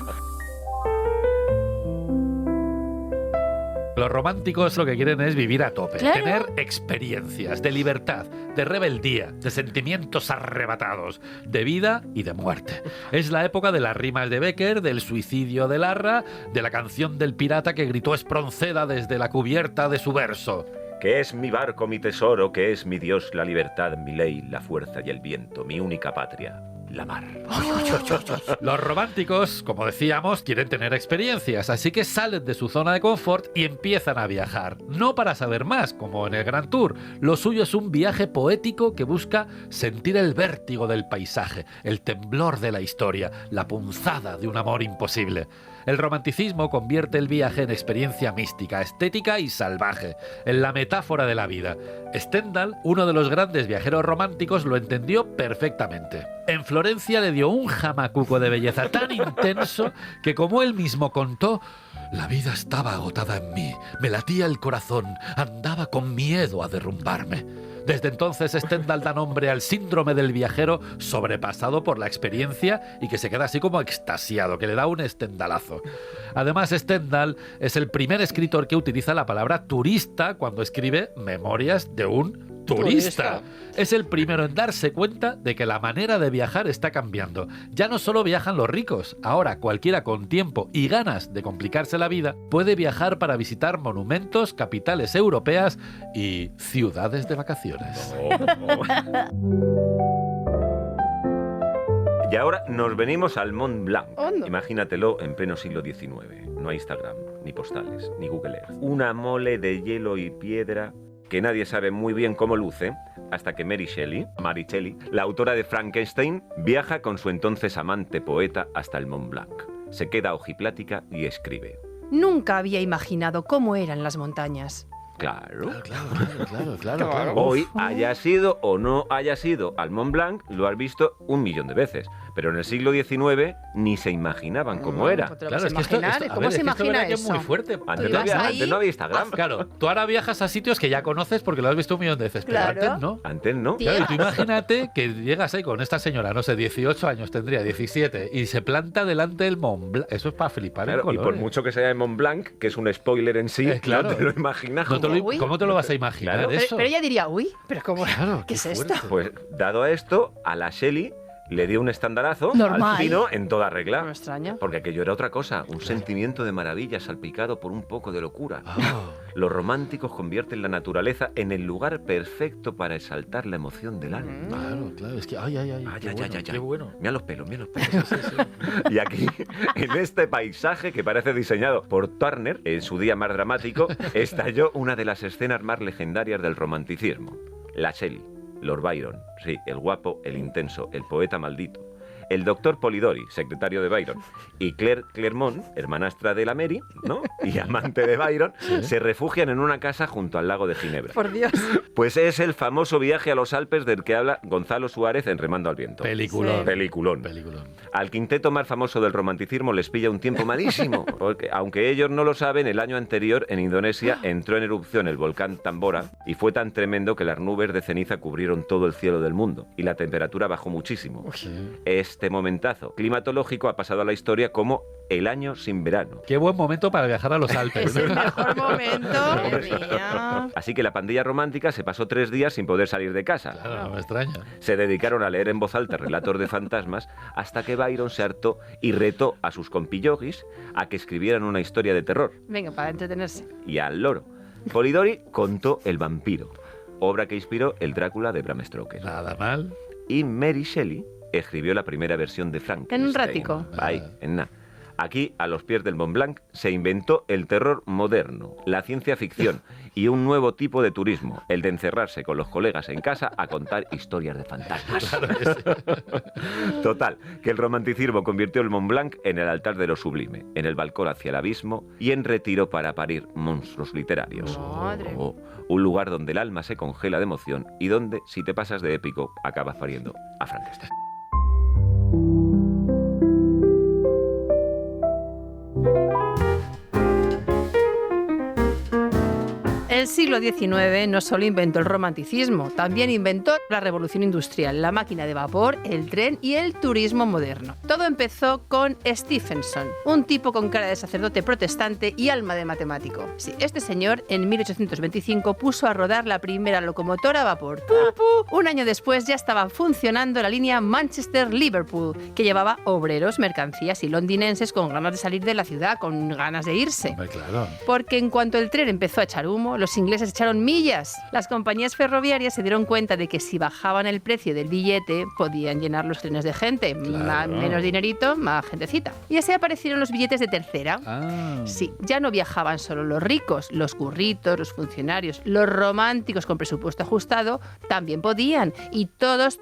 Los románticos lo que quieren es vivir a tope, Claro. tener experiencias de libertad, de rebeldía, de sentimientos arrebatados, de vida y de muerte. Es la época de las rimas de Bécquer, del suicidio de Larra, de la canción del pirata que gritó Espronceda desde la cubierta de su verso. Que es mi barco, mi tesoro, que es mi Dios, la libertad, mi ley, la fuerza y el viento, mi única patria, la mar. Los románticos, como decíamos, quieren tener experiencias, así que salen de su zona de confort y empiezan a viajar. No para saber más, como en el Gran Tour. Lo suyo es un viaje poético que busca sentir el vértigo del paisaje, el temblor de la historia, la punzada de un amor imposible. El romanticismo convierte el viaje en experiencia mística, estética y salvaje, en la metáfora de la vida. Stendhal, uno de los grandes viajeros románticos, lo entendió perfectamente. En Florencia le dio un jamacuco de belleza tan intenso que, como él mismo contó, la vida estaba agotada en mí, me latía el corazón, andaba con miedo a derrumbarme. Desde entonces Stendhal da nombre al síndrome del viajero sobrepasado por la experiencia y que se queda así como extasiado, que le da un stendhalazo. Además, Stendhal es el primer escritor que utiliza la palabra turista cuando escribe Memorias de un turista. Es el primero en darse cuenta de que la manera de viajar está cambiando. Ya no solo viajan los ricos, ahora cualquiera con tiempo y ganas de complicarse la vida puede viajar para visitar monumentos, capitales europeas y ciudades de vacaciones. Y ahora nos venimos al Mont Blanc. Hondo. Imagínatelo en pleno siglo XIX. No hay Instagram, ni postales, ni Google Earth. Una mole de hielo y piedra que nadie sabe muy bien cómo luce, hasta que Mary Shelley, la autora de Frankenstein, viaja con su entonces amante poeta hasta el Mont Blanc. Se queda ojiplática y escribe. Nunca había imaginado cómo eran las montañas. Claro. Claro. Hoy, haya sido o no haya sido al Mont Blanc, lo has visto 1.000.000 de veces. Pero en el siglo XIX ni se imaginaban cómo era. Pues te lo Claro, puedes es que imaginar, esto, a ¿cómo ver, se es que esto imagina verá que es eso? muy fuerte. Antes ibas no había Instagram. Claro, tú ahora viajas a sitios que ya conoces porque lo has visto 1.000.000 de veces, pero Claro. antes no. Antes no. Tía. Claro, y tú imagínate que llegas ahí con esta señora, no sé, 18 años tendría, 17, y se planta delante del Mont Blanc. Eso es para flipar en Claro, y por colores. mucho que sea en Mont Blanc, que es un spoiler en sí, claro. no te lo imaginas. No te lo- Uy. ¿Cómo te lo vas a imaginar Claro. eso? Pero ella diría, uy, pero ¿cómo? Claro, ¿Qué es qué esto? fuerte. Pues dado a esto, a la Shelley le dio un estandarazo Normal. al vino en toda regla. No me extraña. Porque aquello era otra cosa, un sentimiento de maravilla salpicado por un poco de locura. Ah. Los románticos convierten la naturaleza en el lugar perfecto para exaltar la emoción del alma. Claro, claro, es que ay, qué bueno. Mira los pelos. Y aquí, en este paisaje que parece diseñado por Turner, en su día más dramático, estalló una de las escenas más legendarias del romanticismo. La Shelley, Lord Byron, sí, el guapo, el intenso, el poeta maldito. El doctor Polidori, secretario de Byron, y Claire Clermont, hermanastra de la Mary, ¿no?, y amante de Byron, se refugian en una casa junto al lago de Ginebra. Por Dios. Pues es el famoso viaje a los Alpes del que habla Gonzalo Suárez en Remando al Viento. Peliculón. Sí. Peliculón. Al quinteto más famoso del romanticismo les pilla un tiempo malísimo, porque aunque ellos no lo saben, el año anterior en Indonesia entró en erupción el volcán Tambora y fue tan tremendo que las nubes de ceniza cubrieron todo el cielo del mundo y la temperatura bajó muchísimo. Este momentazo climatológico ha pasado a la historia como el año sin verano. Qué buen momento para viajar a los Alpes. Es el mejor momento. Madre mía. Así que la pandilla romántica se pasó 3 días sin poder salir de casa. Claro, no me extraña. Se dedicaron a leer en voz alta relatos de fantasmas hasta que Byron se hartó y retó a sus compillogis a que escribieran una historia de terror. Venga, para entretenerse. Y al loro. Polidori contó El vampiro, obra que inspiró el Drácula de Bram Stoker. Nada mal. Y Mary Shelley escribió la primera versión de Frankenstein. En un ratico. Ahí, en nada. Aquí, a los pies del Mont Blanc, se inventó el terror moderno, la ciencia ficción y un nuevo tipo de turismo, el de encerrarse con los colegas en casa a contar historias de fantasmas. Total, que el romanticismo convirtió el Mont Blanc en el altar de lo sublime, en el balcón hacia el abismo y en retiro para parir monstruos literarios. Madre. Un lugar donde el alma se congela de emoción y donde, si te pasas de épico, acabas pariendo a Frankenstein. El siglo XIX no solo inventó el romanticismo, también inventó la revolución industrial, la máquina de vapor, el tren y el turismo moderno. Todo empezó con Stephenson, un tipo con cara de sacerdote protestante y alma de matemático. Sí, este señor en 1825 puso a rodar la primera locomotora a vapor. Un año después ya estaba funcionando la línea Manchester-Liverpool, que llevaba obreros, mercancías y londinenses con ganas de salir de la ciudad, con ganas de irse. Hombre, claro. Porque en cuanto el tren empezó a echar humo, los ingleses echaron millas. Las compañías ferroviarias se dieron cuenta de que si bajaban el precio del billete, podían llenar los trenes de gente. Claro. Menos dinerito, más gentecita. Y así aparecieron los billetes de tercera. Ah. Sí, ya no viajaban solo los ricos, los curritos, los funcionarios, los románticos con presupuesto ajustado también podían. Y todos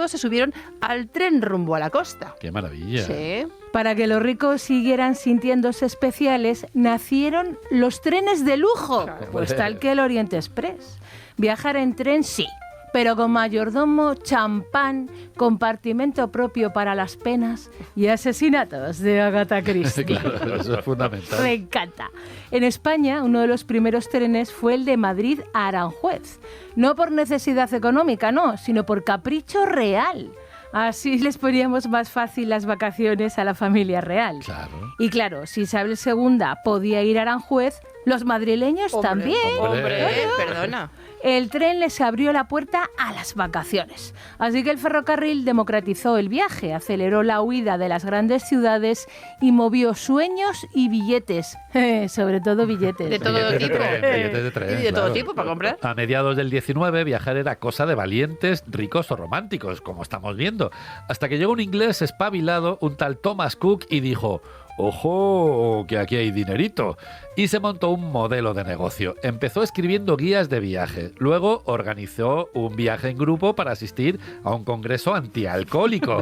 se subieron al tren rumbo a la costa. Qué maravilla. Sí. Para que los ricos siguieran sintiéndose especiales, nacieron los trenes de lujo, pues tal que el Oriente Express. Viajar en tren sí, pero con mayordomo, champán, compartimento propio para las penas y asesinatos de Agatha Christie. Claro, eso es fundamental. Me encanta. En España, uno de los primeros trenes fue el de Madrid a Aranjuez. No por necesidad económica, no, sino por capricho real. Así les poníamos más fácil las vacaciones a la familia real. Claro. Y claro, si Isabel II podía ir a Aranjuez, los madrileños también. Hombre, perdona. El tren les abrió la puerta a las vacaciones. Así que el ferrocarril democratizó el viaje, aceleró la huida de las grandes ciudades y movió sueños y billetes. Sobre todo billetes. De todo Billetes de tipo. tren, billetes de tren, Y de todo claro. tipo para comprar. A mediados del 19, viajar era cosa de valientes, ricos o románticos, como estamos viendo. Hasta que llegó un inglés espabilado, un tal Thomas Cook, y dijo: ¡ojo, que aquí hay dinerito! Y se montó un modelo de negocio. Empezó escribiendo guías de viaje. Luego organizó un viaje en grupo para asistir a un congreso antialcohólico.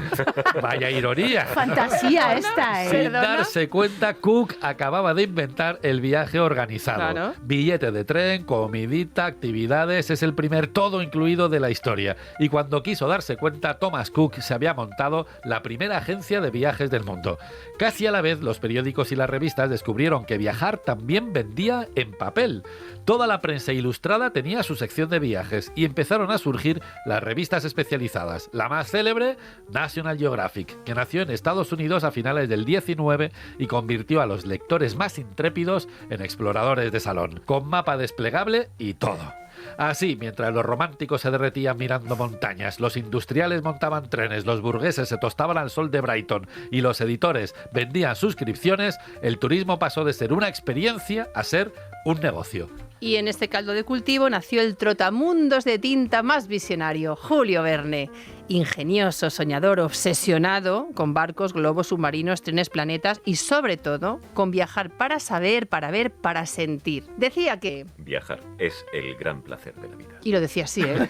¡Vaya ironía! Fantasía esta, ¿eh? Sin ¿Perdona? darse cuenta, Cook acababa de inventar el viaje organizado. Claro. Billete de tren, comidita, actividades, es el primer todo incluido de la historia. Y cuando quiso darse cuenta, Thomas Cook se había montado la primera agencia de viajes del mundo. Casi a la vez, los periódicos y las revistas descubrieron que viajar también vendía en papel. Toda la prensa ilustrada tenía su sección de viajes y empezaron a surgir las revistas especializadas. La más célebre, National Geographic, que nació en Estados Unidos a finales del 19 y convirtió a los lectores más intrépidos en exploradores de salón, con mapa desplegable y todo. Así, mientras los románticos se derretían mirando montañas, los industriales montaban trenes, los burgueses se tostaban al sol de Brighton y los editores vendían suscripciones, el turismo pasó de ser una experiencia a ser un negocio. Y en este caldo de cultivo nació el trotamundos de tinta más visionario, Julio Verne. Ingenioso, soñador, obsesionado con barcos, globos, submarinos, trenes, planetas y sobre todo con viajar para saber, para ver, para sentir. Decía que... Viajar es el gran placer de la vida. Y lo decía así, ¿eh?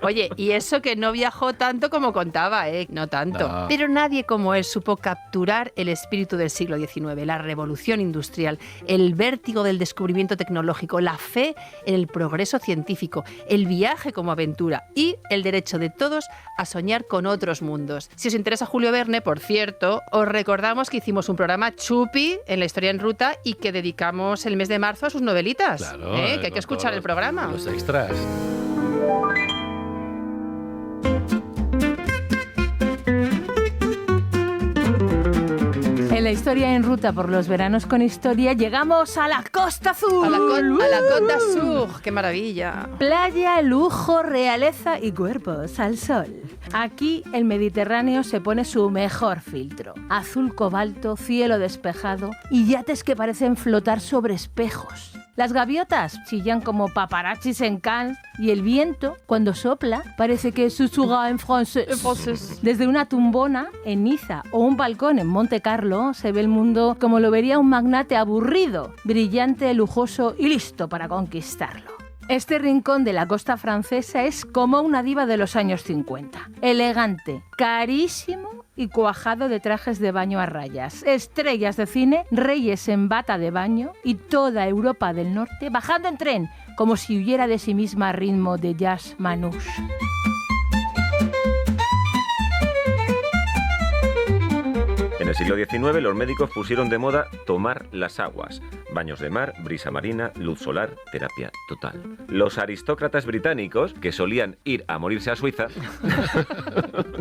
Oye, y eso que no viajó tanto como contaba, ¿eh? No tanto. No. Pero nadie como él supo capturar el espíritu del siglo XIX, la revolución industrial, el vértigo del descubrimiento tecnológico, la fe en el progreso científico, el viaje como aventura y el derecho de todos a soñar con otros mundos. Si os interesa Julio Verne, por cierto, os recordamos que hicimos un programa chupi en La Historia en Ruta y que dedicamos el mes de marzo a sus novelitas. Claro, Que hay con que escuchar todos el programa. Los extras. En La Historia en Ruta por los veranos con historia llegamos a la Costa Azul. A la Côte d'Azur, qué maravilla. Playa, lujo, realeza y cuerpos al sol. Aquí el Mediterráneo se pone su mejor filtro. Azul cobalto, cielo despejado y yates que parecen flotar sobre espejos. Las gaviotas chillan como paparazzis en Cannes y el viento, cuando sopla, parece que susurra en francés. Desde una tumbona en Niza o un balcón en Monte Carlo se ve el mundo como lo vería un magnate aburrido, brillante, lujoso y listo para conquistarlo. Este rincón de la costa francesa es como una diva de los años 50. Elegante, carísimo y cuajado de trajes de baño a rayas. Estrellas de cine, reyes en bata de baño y toda Europa del Norte bajando en tren, como si huyera de sí misma a ritmo de jazz manouche. En el siglo XIX los médicos pusieron de moda tomar las aguas. Baños de mar, brisa marina, luz solar, terapia total. Los aristócratas británicos, que solían ir a morirse a Suiza,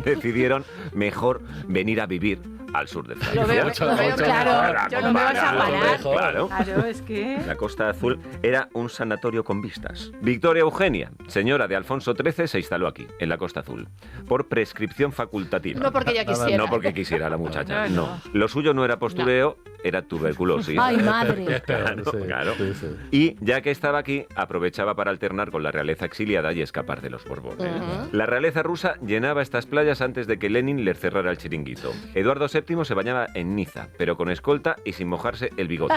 decidieron mejor venir a vivir al sur del país. Lo veo claro. Yo no me vas a parar. Claro. Claro, es que... La Costa Azul era un sanatorio con vistas. Victoria Eugenia, señora de Alfonso XIII, se instaló aquí, en la Costa Azul, por prescripción facultativa. No porque ella quisiera. No porque quisiera la muchacha, No. no. Lo suyo no era postureo, era tuberculosis. ¡Ay, madre! Claro, Sí, claro. sí. Y ya que estaba aquí, aprovechaba para alternar con la realeza exiliada y escapar de los Borbones. La realeza rusa llenaba estas playas antes de que Lenin les cerrara el chiringuito. Eduardo VII se bañaba en Niza, pero con escolta y sin mojarse el bigote.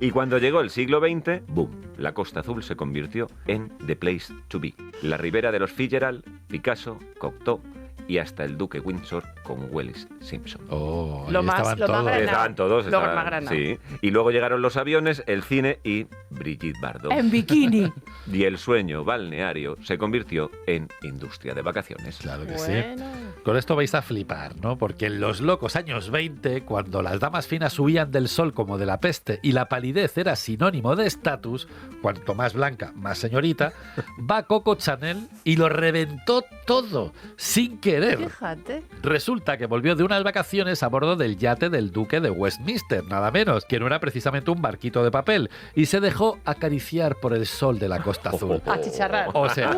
Y cuando llegó el siglo XX, ¡boom! La Costa Azul se convirtió en the place to be. La ribera de los Fitzgerald, Picasso, Cocteau y hasta el duque Windsor con Wallis Simpson. Oh, Lo ahí más- estaban lo más todos. grande. Estaban todos. Lo más grande. Sí. Y luego llegaron los aviones, el cine y Brigitte Bardot. En bikini. Y el sueño balneario se convirtió en industria de vacaciones. Claro que sí. Bueno. Con esto vais a flipar, ¿no? Porque en los locos años 20, cuando las damas finas huían del sol como de la peste y la palidez era sinónimo de estatus, cuanto más blanca, más señorita, va Coco Chanel y lo reventó todo, sin querer. Fíjate. Resulta que volvió de unas vacaciones a bordo del yate del duque de Westminster, nada menos, que no era precisamente un barquito de papel, y se dejó acariciar por el sol de la Costa Azul. Achicharrar. O sea,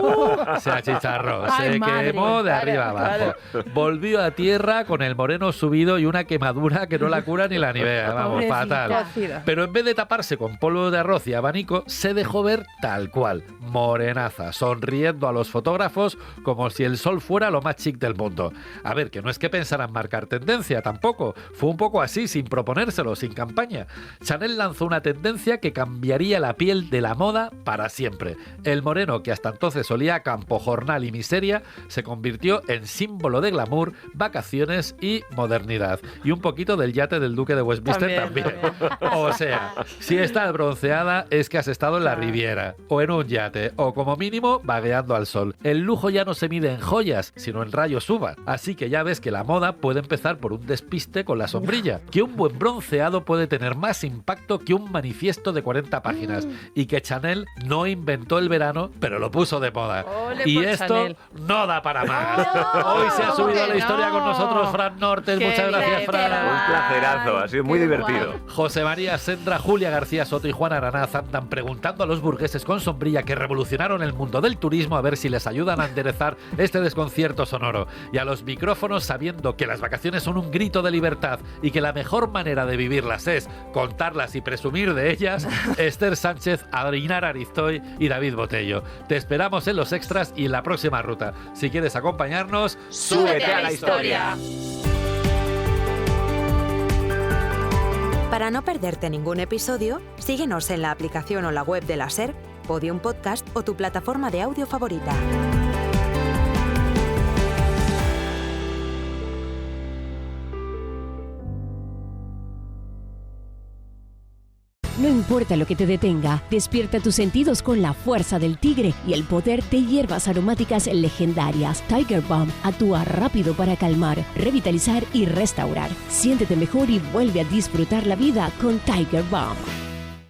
se achicharró, Ay, se madre. quemó de Claro, arriba abajo. claro. Volvió a tierra con el moreno subido y una quemadura que no la cura ni la nivea, vamos, Pobrecita. fatal. Cocida. Pero en vez de taparse con polvo de arroz y abanico, se dejó ver tal cual, morenaza, sonriendo a los fotógrafos como si el sol fuera lo más chic del mundo. A ver, que no es que pensaran marcar tendencia, tampoco. Fue un poco así, sin proponérselo, sin campaña. Chanel lanzó una tendencia que cambiaría la piel de la moda para siempre. El moreno, que hasta entonces olía a campo, jornal y miseria, se convirtió en símbolo de glamour, vacaciones y modernidad. Y un poquito del yate del duque de Westminster también. O sea, si estás bronceada es que has estado en la Riviera, o en un yate, o como mínimo vagueando al sol. El lujo ya no se mide en joyas, sino en rayos precios suban. Así que ya ves que la moda puede empezar por un despiste con la sombrilla, que un buen bronceado puede tener más impacto que un manifiesto de 40 páginas y que Chanel no inventó el verano, pero lo puso de moda. Ole Y por esto Chanel. no da para más. No, Hoy se ha ¿cómo subido a que la historia no? con nosotros Fran Nortes. Qué Muchas gracias, bien, Fran. Un placerazo, ha sido muy Qué divertido. guay. José María Sendra, Julia García Soto y Juan Aranaz andan preguntando a los burgueses con sombrilla que revolucionaron el mundo del turismo a ver si les ayudan a enderezar este desconcierto sonoro. Y a los micrófonos, sabiendo que las vacaciones son un grito de libertad y que la mejor manera de vivirlas es contarlas y presumir de ellas, Esther Sánchez, Adrinar Aristoy y David Botello. Te esperamos en los extras y en la próxima ruta. Si quieres acompañarnos, ¡Súbete a la historia! Para no perderte ningún episodio, síguenos en la aplicación o la web de la SER, Podium Podcast o tu plataforma de audio favorita. No importa lo que te detenga, despierta tus sentidos con la fuerza del tigre y el poder de hierbas aromáticas legendarias. Tiger Balm actúa rápido para calmar, revitalizar y restaurar. Siéntete mejor y vuelve a disfrutar la vida con Tiger Balm.